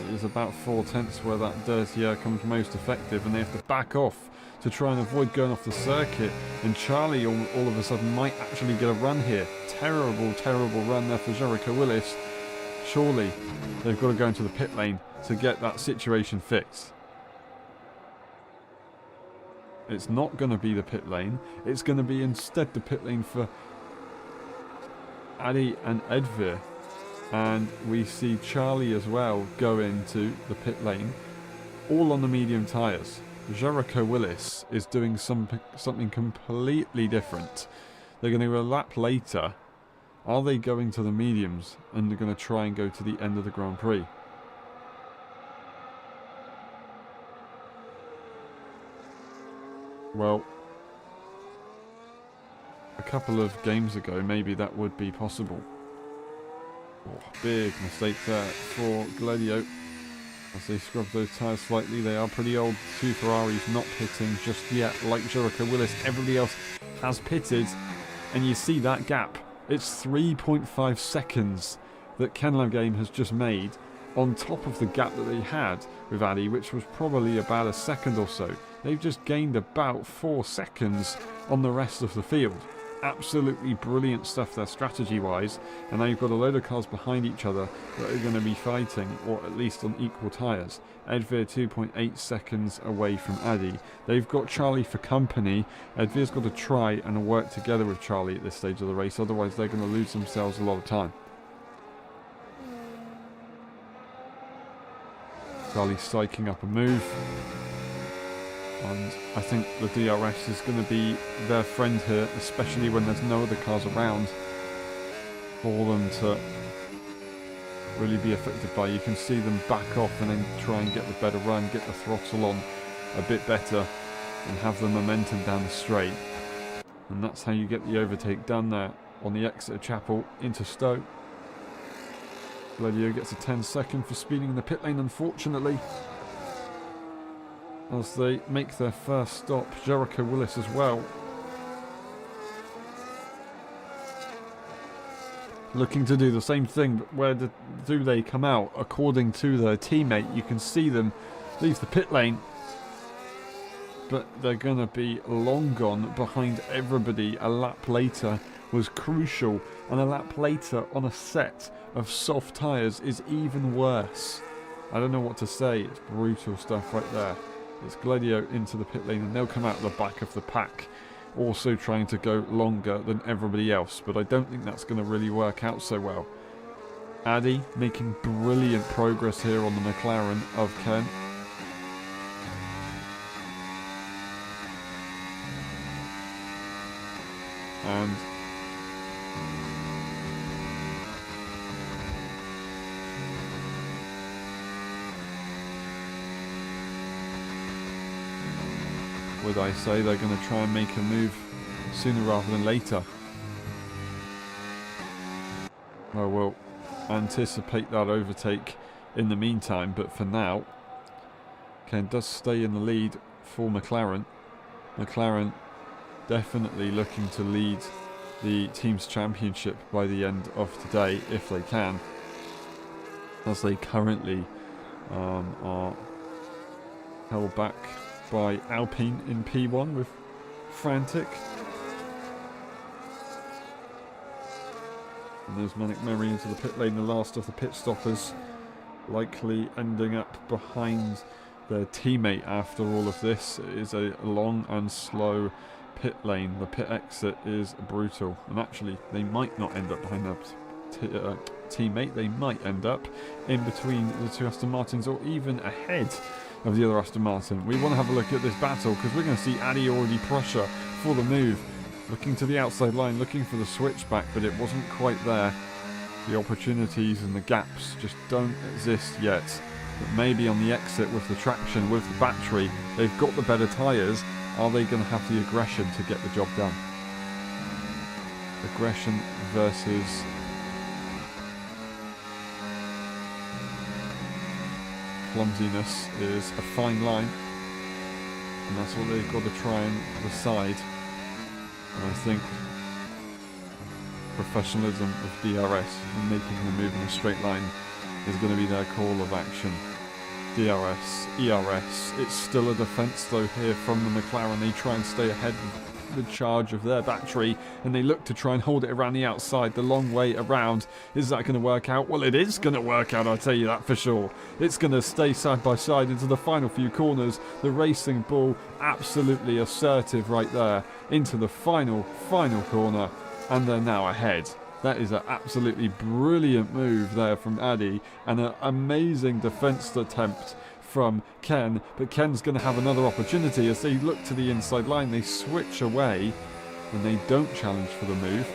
It is about 4/10 where that dirty air comes most effective, and they have to back off to try and avoid going off the circuit. And Charlie all of a sudden might actually get a run here. Terrible, terrible run there for Jericho Willis. Surely they've got to go into the pit lane to get that situation fixed. It's not going to be the pit lane. It's going to be instead the pit lane for Adi and Edvir. And we see Charlie as well go into the pit lane, all on the medium tyres. Jericho Willis is doing something completely different. They're going to go a lap later. Are they going to the mediums and they're going to try and go to the end of the Grand Prix? Well, a couple of games ago, maybe that would be possible. Oh, big mistake there for Gladio. As they scrub those tyres slightly, they are pretty old. 2 Ferraris not pitting just yet, like Jericho Willis. Everybody else has pitted, and you see that gap. It's 3.5 seconds that Kenlam Game has just made on top of the gap that they had with Adi, which was probably about a second or so. They've just gained about 4 seconds on the rest of the field. Absolutely brilliant stuff there strategy-wise, and now you've got a load of cars behind each other that are going to be fighting, or at least on equal tyres. Edvir 2.8 seconds away from Adi. They've got Charlie for company. Edvir's got to try and work together with Charlie at this stage of the race, otherwise they're going to lose themselves a lot of time. Charlie psyching up a move. And I think the DRS is going to be their friend here, especially when there's no other cars around for them to really be affected by. You can see them back off and then try and get the better run, get the throttle on a bit better and have the momentum down the straight. And that's how you get the overtake done there on the exit of Chapel into Stowe. Gladio gets a 10-second for speeding in the pit lane, unfortunately. As they make their first stop, Jericho Willis as well. Looking to do the same thing, but where do they come out? According to their teammate, you can see them leave the pit lane, but they're going to be long gone behind everybody. A lap later was crucial, and a lap later on a set of soft tyres is even worse. I don't know what to say, it's brutal stuff right there. It's Gladio into the pit lane, and they'll come out the back of the pack, also trying to go longer than everybody else, but I don't think that's going to really work out so well. Adi making brilliant progress here on the McLaren of Ken. And would I say they're going to try and make a move sooner rather than later. Well, we'll anticipate that overtake in the meantime, but for now, Ken does stay in the lead for McLaren. McLaren definitely looking to lead the team's championship by the end of today, if they can, as they currently are held back by Alpine in P1 with Frantic. And there's Manic Murray into the pit lane, the last of the pit stoppers, likely ending up behind their teammate after all of this. It is a long and slow pit lane. The pit exit is brutal, and actually they might not end up behind their teammate. They might end up in between the two Aston Martins, or even ahead of the other Aston Martin. We want to have a look at this battle, because we're going to see Adi already pressure for the move, looking to the outside line, looking for the switchback, but it wasn't quite there. The opportunities and the gaps just don't exist yet. But maybe on the exit with the traction, with the battery, they've got the better tyres. Are they going to have the aggression to get the job done? Aggression versus clumsiness is a fine line, and that's what they've got to try and decide. And I think professionalism of DRS and making the move in a straight line is going to be their call of action. DRS, ERS, it's still a defence though here from the McLaren. They try and stay ahead of the charge of their battery, and they look to try and hold it around the outside, the long way around. Is that going to work out? Well, it is going to work out, I'll tell you that for sure. It's going to stay side by side into the final few corners. The Racing Bull absolutely assertive right there into the final corner, and they're now ahead. That is an absolutely brilliant move there from Addy, and an amazing defence attempt from Ken. But Ken's going to have another opportunity as they look to the inside line. They switch away and they don't challenge for the move,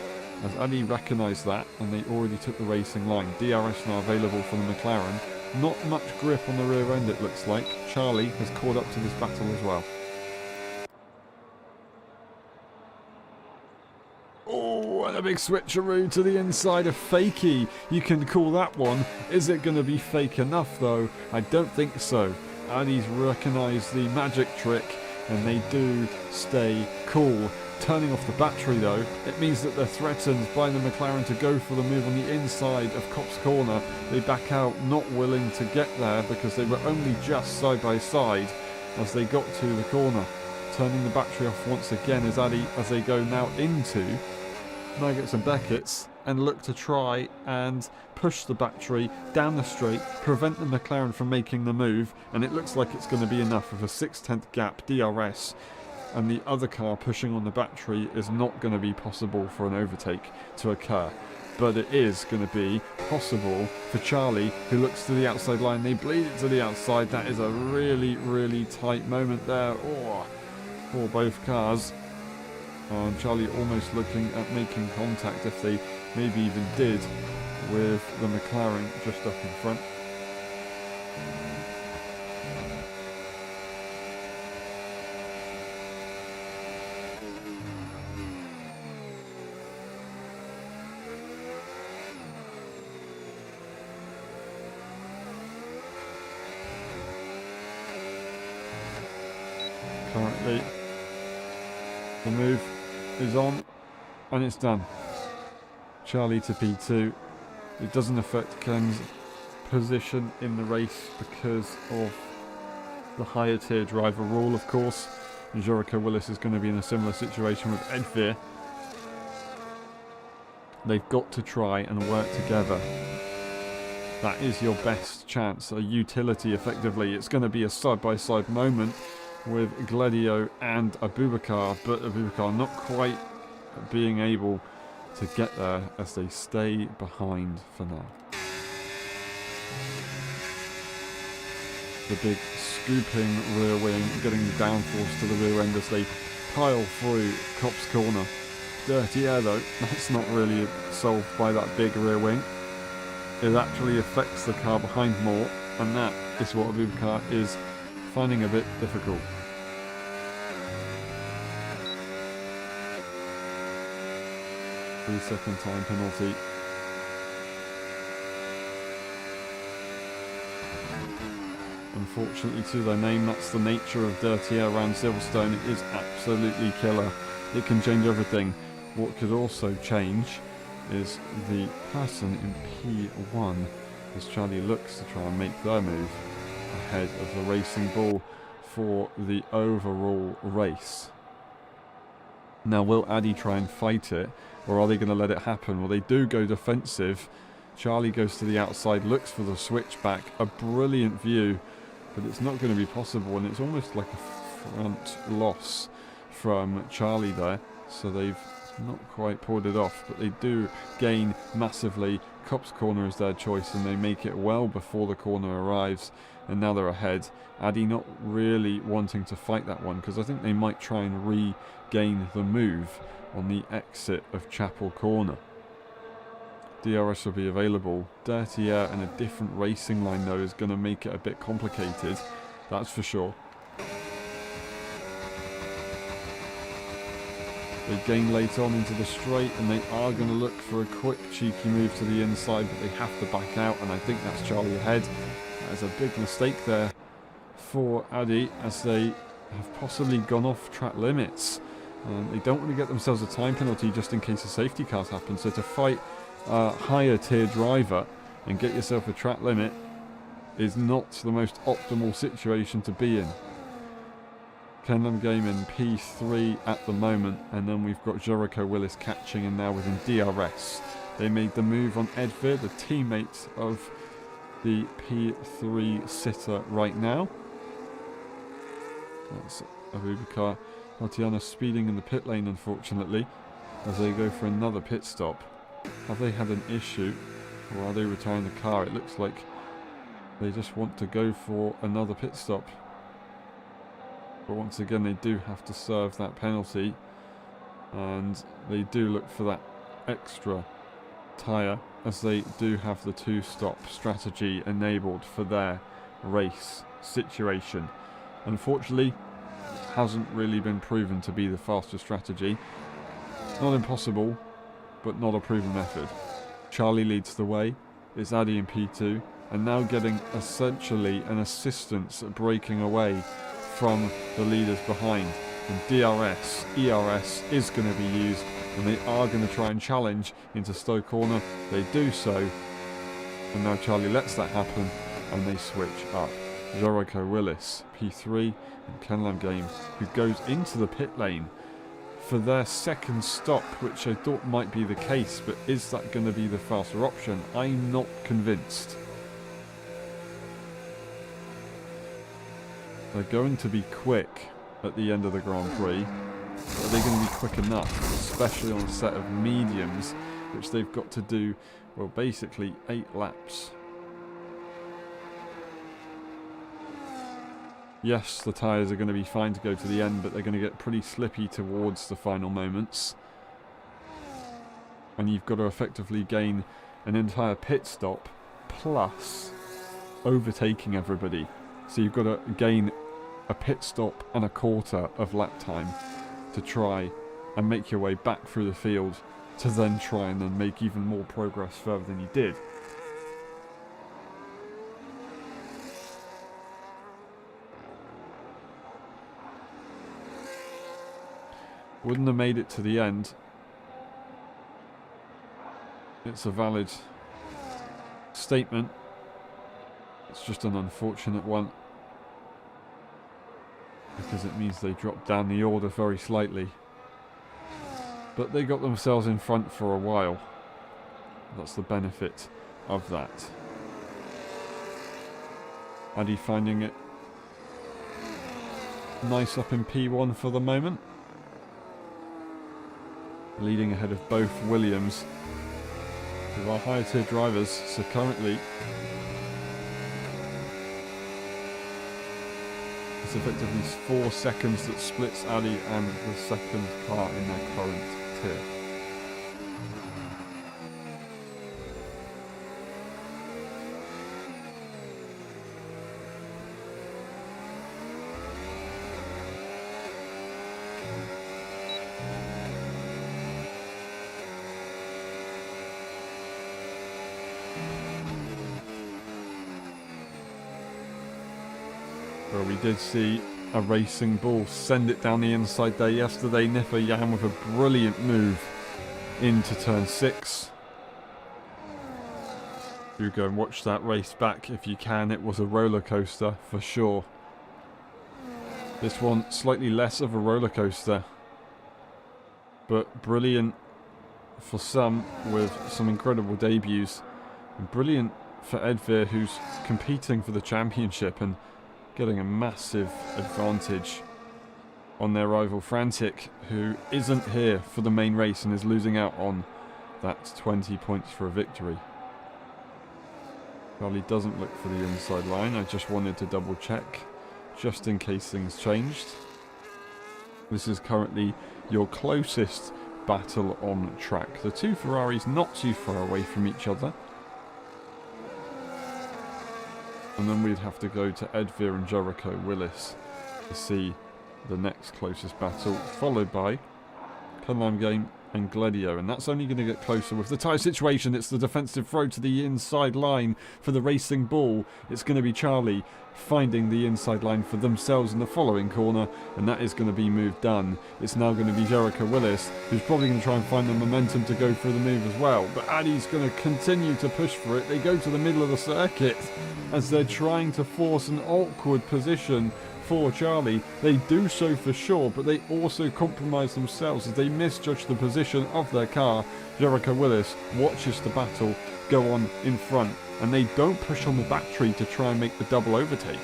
as Addy recognised that, and they already took the racing line. DRS now available for the McLaren. Not much grip on the rear end, it looks like. Charlie has caught up to this battle as well. Oh, and a big switcheroo to the inside of Fakey. You can call that one. Is it going to be fake enough though? I don't think so. Addy's recognised the magic trick, and they do stay cool. Turning off the battery though, it means that they're threatened by the McLaren to go for the move on the inside of Copse Corner. They back out, not willing to get there because they were only just side by side as they got to the corner. Turning the battery off once again as they go now into Nuggets and Beckett's and look to try and push the battery down the straight, prevent the McLaren from making the move, and it looks like it's going to be enough of a 6/10 gap DRS, and the other car pushing on the battery is not going to be possible for an overtake to occur. But it is going to be possible for Charlie, who looks to the outside line. They bleed it to the outside. That is a really, really tight moment there for both cars. Charlie almost looking at making contact, if they maybe even did, with the McLaren just up in front. Currently, the move is on and it's done. Charlie to P2. It doesn't affect Ken's position in the race because of the higher tier driver rule, of course. Jericho Willis is going to be in a similar situation with Ed Veer. They've got to try and work together. That is your best chance, a utility effectively. It's going to be a side-by-side moment with Gladio and Abubakar, but Abubakar not quite being able to get there as they stay behind for now. The big scooping rear wing, getting the downforce to the rear end as they pile through Copse Corner. Dirty air though, that's not really solved by that big rear wing. It actually affects the car behind more, and that is what Abubakar is finding a bit difficult. Second time penalty. Unfortunately to their name, that's the nature of dirty air around Silverstone. It is absolutely killer. It can change everything. What could also change is the person in P1 as Charlie looks to try and make their move ahead of the Racing Bull for the overall race. Now, will Addy try and fight it, or are they going to let it happen? Well, they do go defensive. Charlie goes to the outside, looks for the switchback. A brilliant view, but it's not going to be possible, and it's almost like a front loss from Charlie there. So they've not quite pulled it off, but they do gain massively. Copse Corner is their choice, and they make it well before the corner arrives, and now they're ahead. Addy not really wanting to fight that one, because I think they might try and regain the move on the exit of Chapel Corner. DRS will be available. Dirty air and a different racing line though is going to make it a bit complicated, that's for sure. They gain late on into the straight, and they are going to look for a quick cheeky move to the inside, but they have to back out, and I think that's Charlie ahead. That is a big mistake there for Addy, as they have possibly gone off track limits. They don't want to get themselves a time penalty just in case a safety car happens, so to fight a higher tier driver and get yourself a track limit is not the most optimal situation to be in. Kenlam Game in P3 at the moment, and then we've got Jericho Willis catching and now within DRS. They made the move on Edvir, the teammate of the P3 sitter right now. That's Abubakar Tatiana speeding in the pit lane, unfortunately, as they go for another pit stop. Have they had an issue, or are they retiring the car? It looks like they just want to go for another pit stop. But once again, they do have to serve that penalty, and they do look for that extra tyre, as they do have the two-stop strategy enabled for their race situation. Unfortunately, it hasn't really been proven to be the fastest strategy. Not impossible, but not a proven method. Charlie leads the way. It's Addy in P2, and now getting essentially an assistance at breaking away from the leaders behind. And DRS, ERS is going to be used, and they are going to try and challenge into Stowe Corner. They do so, and now Charlie lets that happen, and they switch up. Jericho Willis, P3, and Kenlam Game, who goes into the pit lane for their second stop, which I thought might be the case, but is that going to be the faster option? I'm not convinced. They're going to be quick at the end of the Grand Prix, but are they going to be quick enough, especially on a set of mediums, which they've got to do, well, basically 8 laps. Yes, the tyres are going to be fine to go to the end, but they're going to get pretty slippy towards the final moments. And you've got to effectively gain an entire pit stop, plus overtaking everybody. So you've got to gain a pit stop and a quarter of lap time to try and make your way back through the field, to then try and then make even more progress further than you did. Wouldn't have made it to the end. It's a valid statement. It's just an unfortunate one, because it means they dropped down the order very slightly. But they got themselves in front for a while. That's the benefit of that. Addy finding it nice up in P1 for the moment. Leading ahead of both Williams, who are higher tier drivers, so currently it's effectively 4 seconds that splits Addy and the second car in their current tier. Well, we did see a racing bull send it down the inside there yesterday. Niffa Yan with a brilliant move into turn 6. You go and watch that race back if you can. It was a roller coaster for sure. This one slightly less of a roller coaster, but brilliant for some, with some incredible debuts, and brilliant for Edvir, who's competing for the championship and getting a massive advantage on their rival Frantic, who isn't here for the main race and is losing out on that 20 points for a victory. Charlie doesn't look for the inside line. I just wanted to double check, just in case things changed. This is currently your closest battle on track. The two Ferraris not too far away from each other. And then we'd have to go to Edvir and Jericho Willis to see the next closest battle, followed by Kenlam Game and Gladio, and that's only going to get closer with the tyre situation. It's the defensive throw to the inside line for the Racing Bull. It's going to be Charlie finding the inside line for themselves in the following corner, and that is going to be move done. It's now going to be Jericho Willis, who's probably going to try and find the momentum to go through the move as well, but Addy's going to continue to push for it. They go to the middle of the circuit as they're trying to force an awkward position for Charlie. They do so for sure, but they also compromise themselves as they misjudge the position of their car. Jericho Willis watches the battle go on in front, and they don't push on the battery to try and make the double overtake.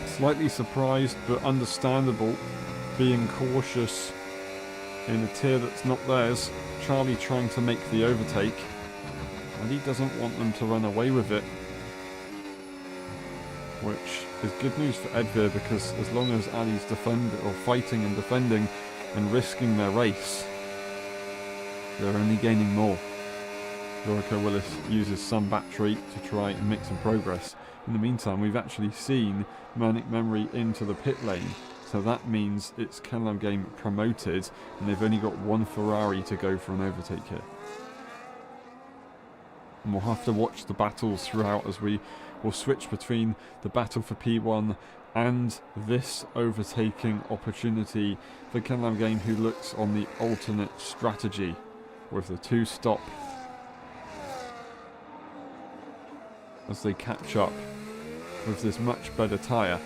Slightly surprised, but understandable, being cautious in a tier that's not theirs. Charlie trying to make the overtake, and he doesn't want them to run away with it, which is good news for Edvir, because as long as Ali's fighting and defending and risking their race, they're only gaining more. Jericho Willis uses some battery to try and make some progress. In the meantime, we've actually seen Manic Memory into the pit lane, so that means it's Can-Am Game promoted, and they've only got one Ferrari to go for an overtake here. And we'll have to watch the battles throughout as we will switch between the battle for P1 and this overtaking opportunity for Can-Am Game, who looks on the alternate strategy with the two-stop as they catch up with this much better tyre.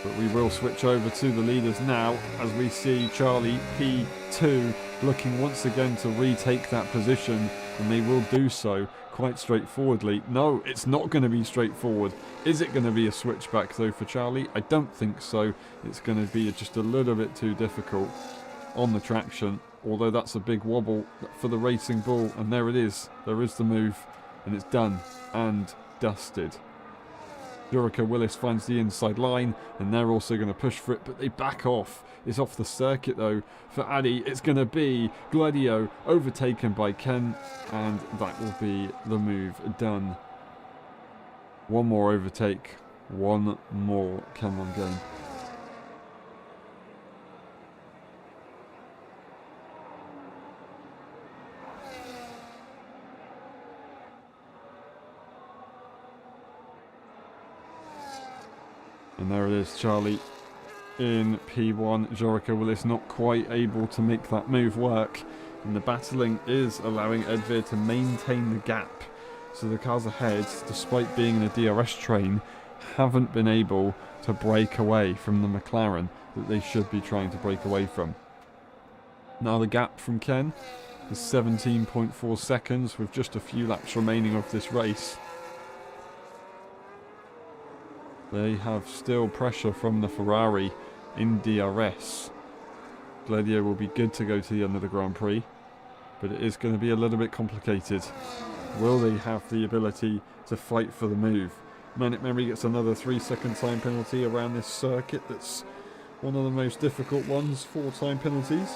But we will switch over to the leaders now as we see Charlie P2 looking once again to retake that position, and they will do so quite straightforwardly. No, it's not going to be straightforward. Is it going to be a switchback though for Charlie? I don't think so. It's going to be just a little bit too difficult on the traction, although that's a big wobble for the Racing Bull, and there it is. There is the move, and it's done and dusted. Jericho Willis finds the inside line, and they're also going to push for it, but they back off. It's off the circuit though for Addy. It's going to be Gladio overtaken by Ken, and that will be the move done. One more overtake, one more Can-Am Game. And there it is, Charlie in P1. Jericho Willis not quite able to make that move work, and the battling is allowing Edvir to maintain the gap. So the cars ahead, despite being in a DRS train, haven't been able to break away from the McLaren that they should be trying to break away from. Now the gap from Ken is 17.4 seconds with just a few laps remaining of this race. They have still pressure from the Ferrari in DRS. Gladio will be good to go to the end of the Grand Prix, but it is going to be a little bit complicated. Will they have the ability to fight for the move? Manic Memory gets another 3-second time penalty around this circuit. That's one of the most difficult ones, 4 time penalties.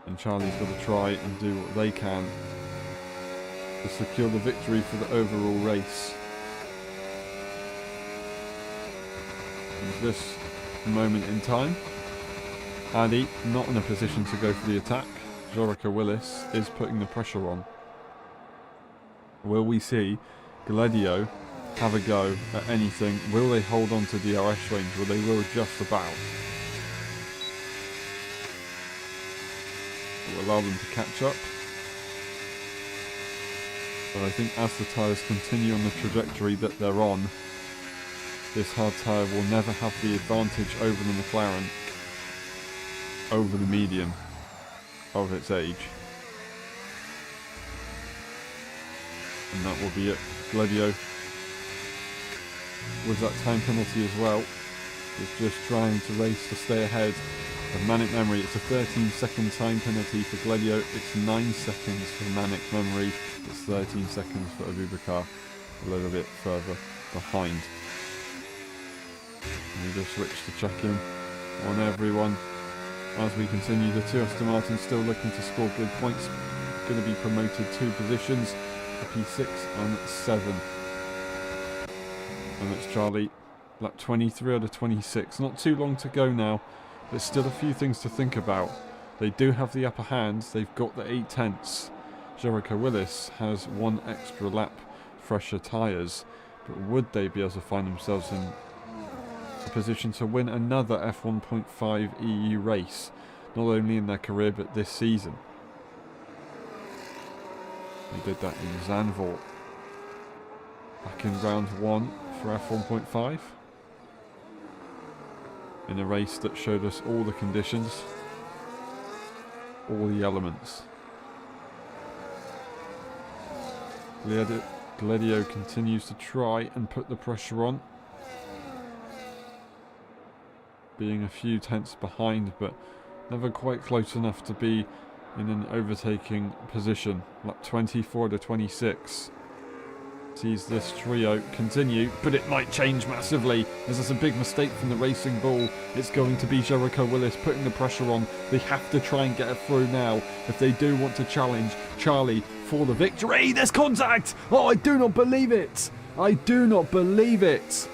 And Charlie's got to try and do what they can to secure the victory for the overall race. And at this moment in time, Addy not in a position to go for the attack. Jericho Willis is putting the pressure on. Will we see Gladio have a go at anything? Will they hold on to DRS range? Well, they will just about. It will allow them to catch up. But I think as the tyres continue on the trajectory that they're on, this hard tyre will never have the advantage over the McLaren, over the medium of its age. And that will be it. Gladio, with that time penalty as well, is just trying to race to stay ahead of Manic Memory. It's a 13-second time penalty for Gladio. It's 9 seconds for Manic Memory. It's 13 seconds for Abubakar. a little bit further behind. We just switch to check-in on everyone. As we continue, the two Aston Martins still looking to score good points. Going to be promoted 2 positions, P6 and 7. And it's Charlie, lap 23 out of 26. Not too long to go now. There's still a few things to think about. They do have the upper hand. They've got the 8 tenths. Jericho Willis has 1 extra lap, fresher tyres. But would they be able to find themselves in a position to win another F1.5 EU race, not only in their career but this season? They did that in Zandvoort back in round 1 for F1.5, in a race that showed us all the conditions, all the elements. Gladio continues to try and put the pressure on, being a few tenths behind, but never quite close enough to be in an overtaking position. Lap 24 to 26 sees this trio continue, but it might change massively as there's a big mistake from the Racing Bull. It's going to be Jericho Willis putting the pressure on. They have to try and get it through now if they do want to challenge Charlie for the victory. There's contact! Oh, I do not believe it! I do not believe it!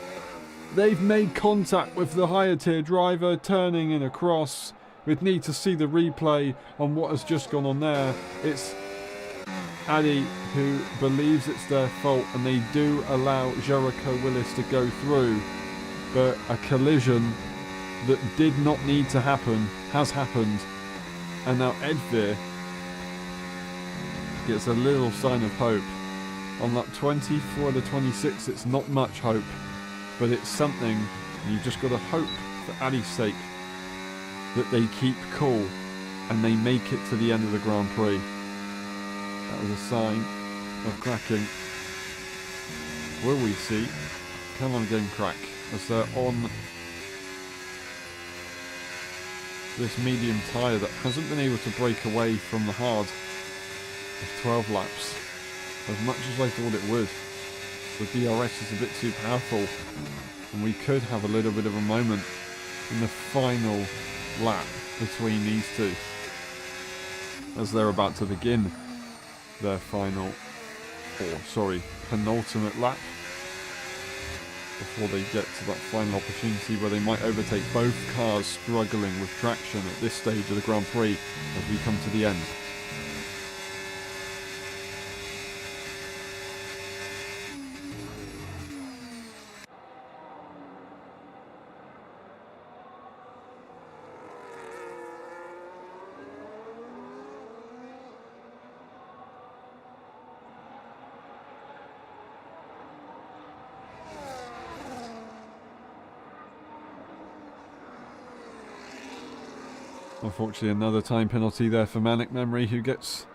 They've made contact with the higher tier driver, turning in across. We'd need to see the replay on what has just gone on there. It's Addy who believes it's their fault, and they do allow Jericho Willis to go through. But a collision that did not need to happen has happened. And now Edveer gets a little sign of hope. On lap 24 to 26, it's not much hope, but it's something. And you've just got to hope, for Addy's sake, that they keep cool and they make it to the end of the Grand Prix. That was a sign of cracking. Will we see Cannon Game crack as they're on this medium tyre that hasn't been able to break away from the hard of 12 laps as much as I thought it would. The DRS is a bit too powerful, and we could have a little bit of a moment in the final lap between these two as they're about to begin their penultimate lap before they get to that final opportunity where they might overtake both cars struggling with traction at this stage of the Grand Prix as we come to the end. Unfortunately, another time penalty there for Manic Memory, who gets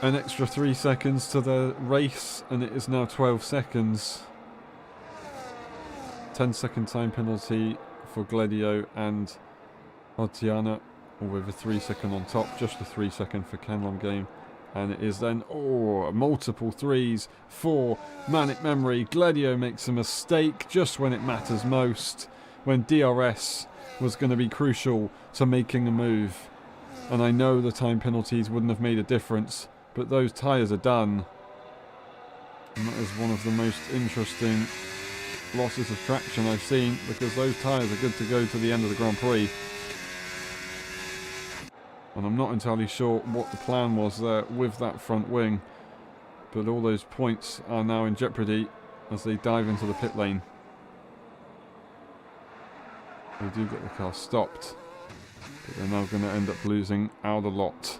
an extra 3 seconds to the race, and it is now 12 seconds. 10-second time penalty for Gladio and Otiana, with a 3-second on top, just a 3-second for Canlon Game. And it is then, multiple threes for Manic Memory. Gladio makes a mistake just when it matters most, when DRS was going to be crucial to making a move. And I know the time penalties wouldn't have made a difference, but those tyres are done. And that is one of the most interesting losses of traction I've seen, because those tyres are good to go to the end of the Grand Prix. And I'm not entirely sure what the plan was there with that front wing, but all those points are now in jeopardy as they dive into the pit lane. They do get the car stopped, but they're now going to end up losing out a lot.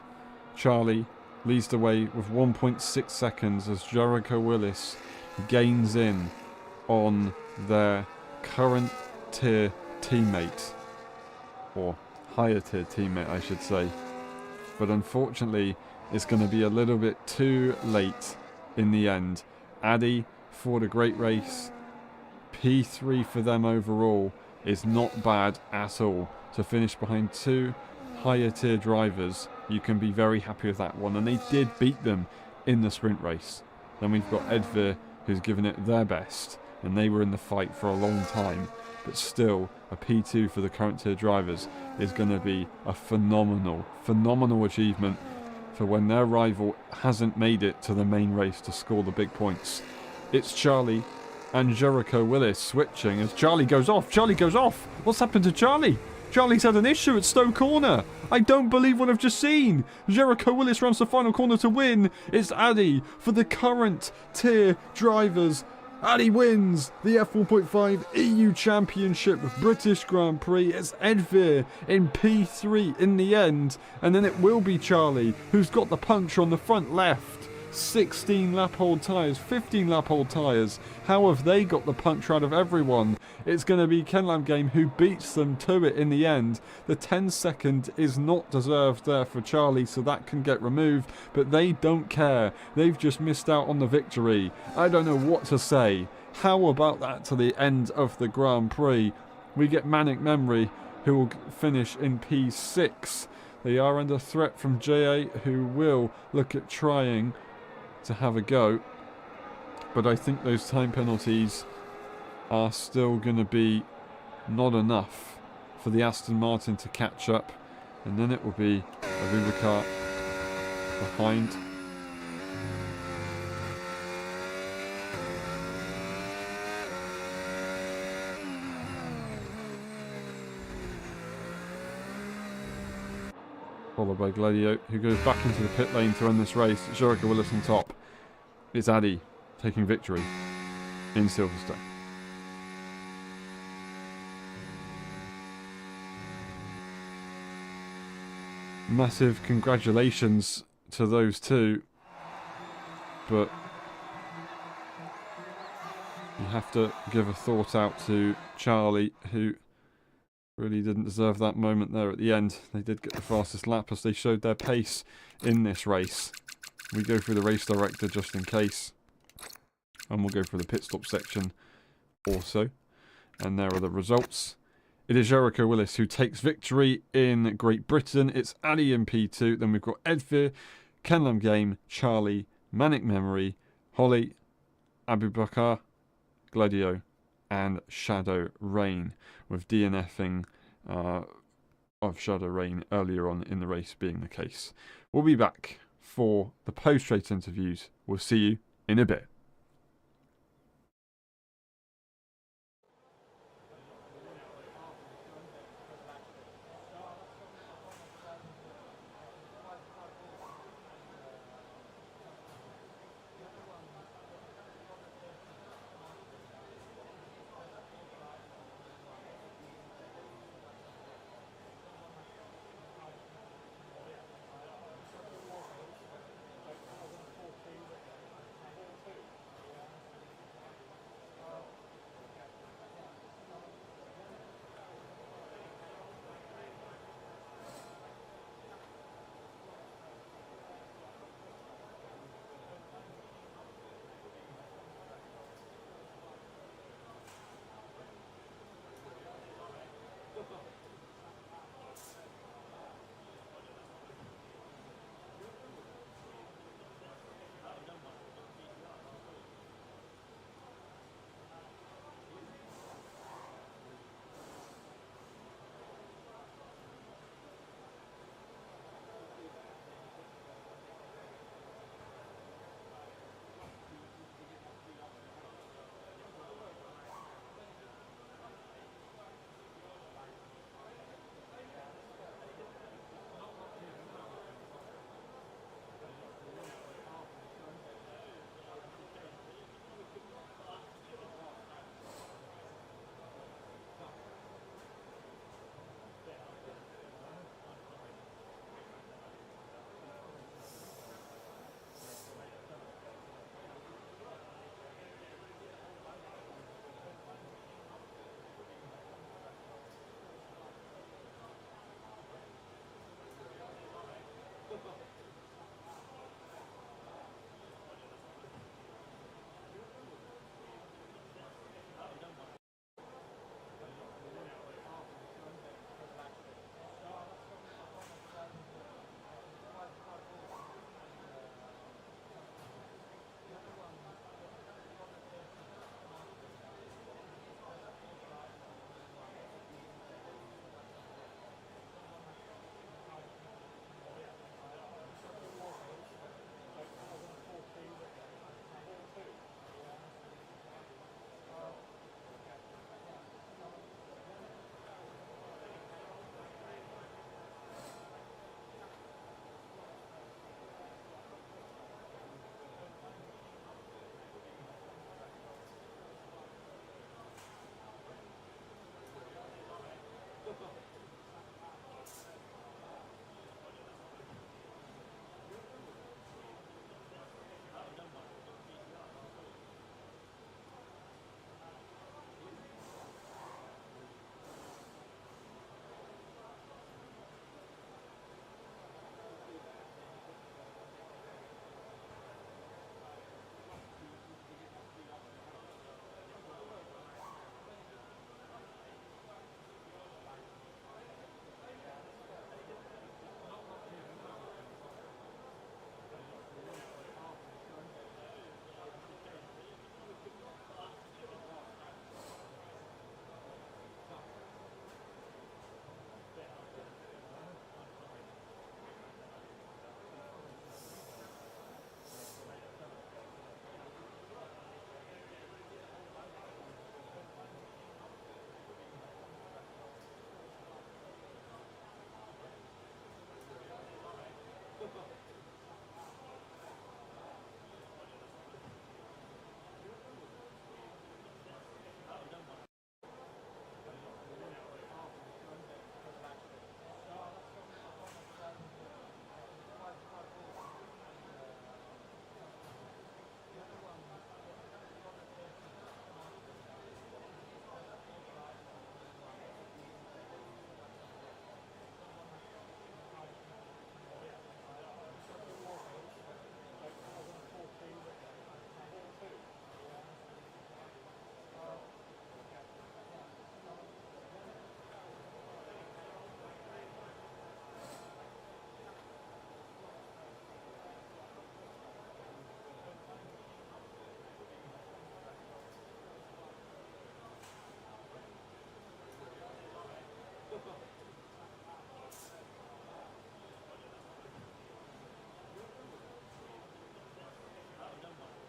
Charlie leads the way with 1.6 seconds as Jericho Willis gains in on their current tier teammate, or higher tier teammate I should say. But unfortunately it's going to be a little bit too late in the end. Addy fought a great race. P3 for them overall is not bad at all. To finish behind 2 higher tier drivers, you can be very happy with that one, and they did beat them in the sprint race. Then we've got Edvir, who's given it their best, and they were in the fight for a long time. But still, a P2 for the current tier drivers is going to be a phenomenal achievement for when their rival hasn't made it to the main race to score the big points. It's Charlie and Jericho Willis switching as Charlie goes off. Charlie goes off! What's happened to Charlie? Charlie's had an issue at Stowe Corner. I don't believe what I've just seen. Jericho Willis runs the final corner to win. It's Addy for the current tier drivers. Addy wins the F1.5 EU Championship British Grand Prix. It's Edvir in P3 in the end. And then it will be Charlie, who's got the puncture on the front left. 16 lap-hold tyres, 15 lap-hold tyres. How have they got the puncture out of everyone? It's going to be Kenlam Game who beats them to it in the end. The 10-second is not deserved there for Charlie, so that can get removed. But they don't care. They've just missed out on the victory. I don't know what to say. How about that to the end of the Grand Prix? We get Manic Memory, who will finish in P6. They are under threat from JA, who will look at trying to have a go, but I think those time penalties are still going to be not enough for the Aston Martin to catch up, and then it will be Abubakar behind. Followed by Gladio, who goes back into the pit lane to end this race. Jericho Willis on top. It's Addy taking victory in Silverstone. Massive congratulations to those two, but you have to give a thought out to Charlie, who really didn't deserve that moment there at the end. They did get the fastest lap as they showed their pace in this race. We go through the race director just in case, and we'll go through the pit stop section also. And there are the results. It is Jericho Willis who takes victory in Great Britain. It's Addy in P2. Then we've got Edvir, Kenlam Game, Charlie, Manic Memory, Holly, Abubakar, Gladio, and Shadow Rain, with DNFing of Shadow Rain earlier on in the race being the case. We'll be back for the post-race interviews. We'll see you in a bit.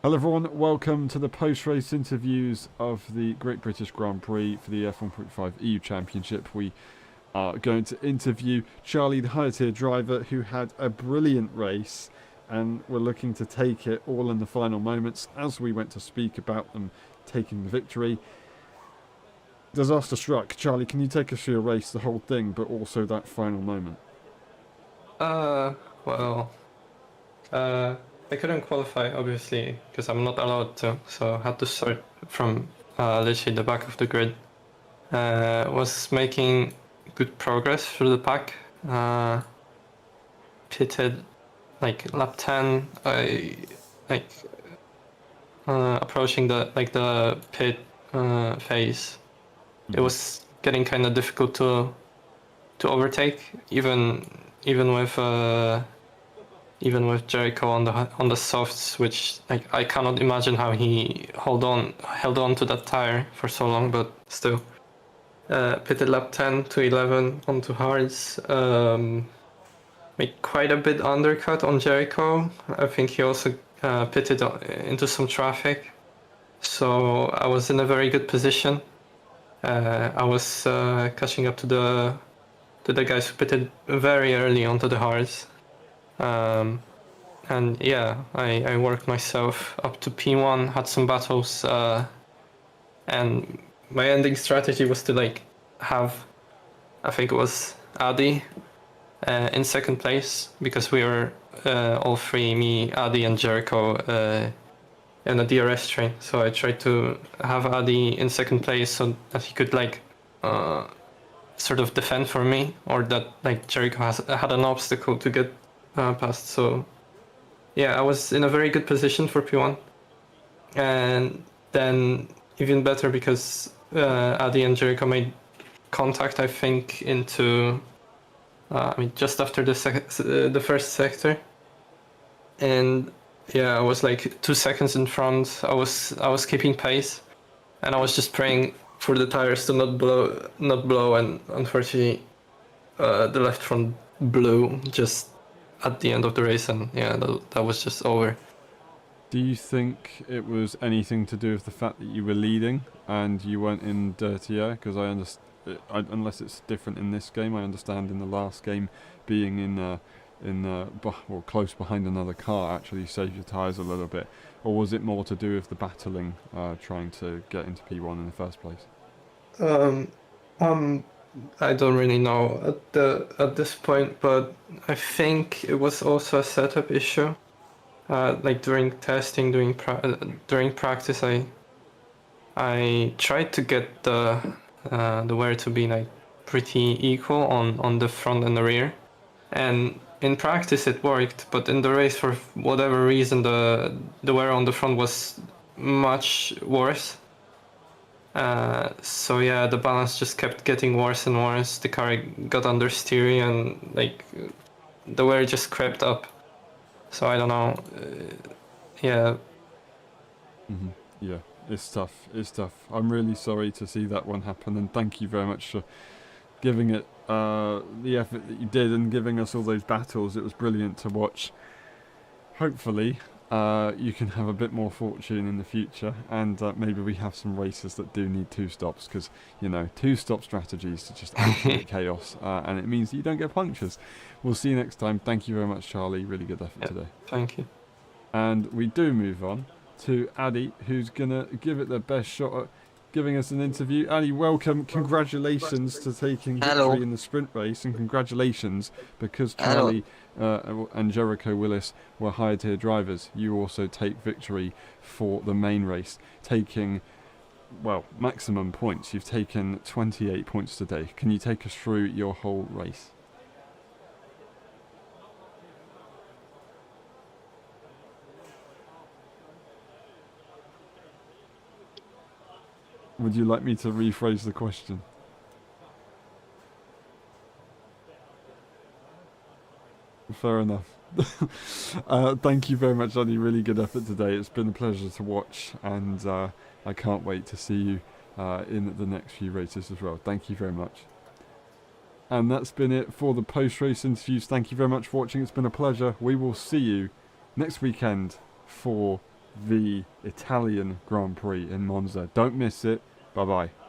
Hello everyone, welcome to the post-race interviews of the Great British Grand Prix for the F1.5 EU Championship. We are going to interview Charlie, the higher-tier driver, who had a brilliant race, and we're looking to take it all in the final moments. As we went to speak about them taking the victory, disaster struck. Charlie, can you take us through your race, the whole thing, but also that final moment? I couldn't qualify, obviously, because I'm not allowed to, so I had to start from literally the back of the grid. Was making good progress through the pack. Pitted like lap 10. Approaching the pit phase. It was getting kind of difficult to overtake, even with Jericho on the softs, which I cannot imagine how he held on to that tire for so long, but still. Pitted lap 10 to 11 onto hards. Made quite a bit undercut on Jericho. I think he also pitted into some traffic, so I was in a very good position. I was catching up to the guys who pitted very early onto the hards. And yeah, I worked myself up to P1, had some battles, and my ending strategy was to have, I think it was Adi in second place, because we were all three, me, Adi and Jericho, in a DRS train. So I tried to have Adi in second place so that he could sort of defend for me, or that Jericho had an obstacle to get past. So yeah, I was in a very good position for P1, and then even better because Adi and Jericho made contact, I think, into just after the first sector, and yeah, I was like 2 seconds in front. I was keeping pace, and I was just praying for the tires to not blow, and unfortunately the left front blew just at the end of the race, and yeah, that was just over. Do you think it was anything to do with the fact that you were leading and you weren't in dirty air? Because I understand, unless it's different in this game, I understand in the last game being close behind another car actually saved your tyres a little bit, or was it more to do with the battling, trying to get into P1 in the first place? I don't really know at this point, but I think it was also a setup issue. During testing, during practice, I tried to get the wear to be pretty equal on the front and the rear, and in practice it worked, but in the race, for whatever reason, the wear on the front was much worse. So yeah, the balance just kept getting worse and worse. The car got understeery, and the wear just crept up. So I don't know. Yeah. Mm-hmm. Yeah, it's tough. It's tough. I'm really sorry to see that one happen, and thank you very much for giving it the effort that you did and giving us all those battles. It was brilliant to watch. Hopefully, you can have a bit more fortune in the future, and maybe we have some races that do need 2 stops, because 2-stop strategies are just absolute chaos, and it means that you don't get punctures. We'll see you next time. Thank you very much, Charlie. Really good effort today. Thank you. And we do move on to Adi, who's gonna give it their best shot at giving us an interview. Adi, welcome. Congratulations to taking victory in the sprint race, and congratulations because Charlie and Jericho Willis were higher-tier drivers. You also take victory for the main race, taking, maximum points. You've taken 28 points today. Can you take us through your whole race? Would you like me to rephrase the question? Fair enough. Thank you very much, Andy. Really good effort today. It's been a pleasure to watch, and I can't wait to see you in the next few races as well. Thank you very much. And that's been it for the post-race interviews. Thank you very much for watching. It's been a pleasure. We will see you next weekend for the Italian Grand Prix in Monza. Don't miss it. Bye bye.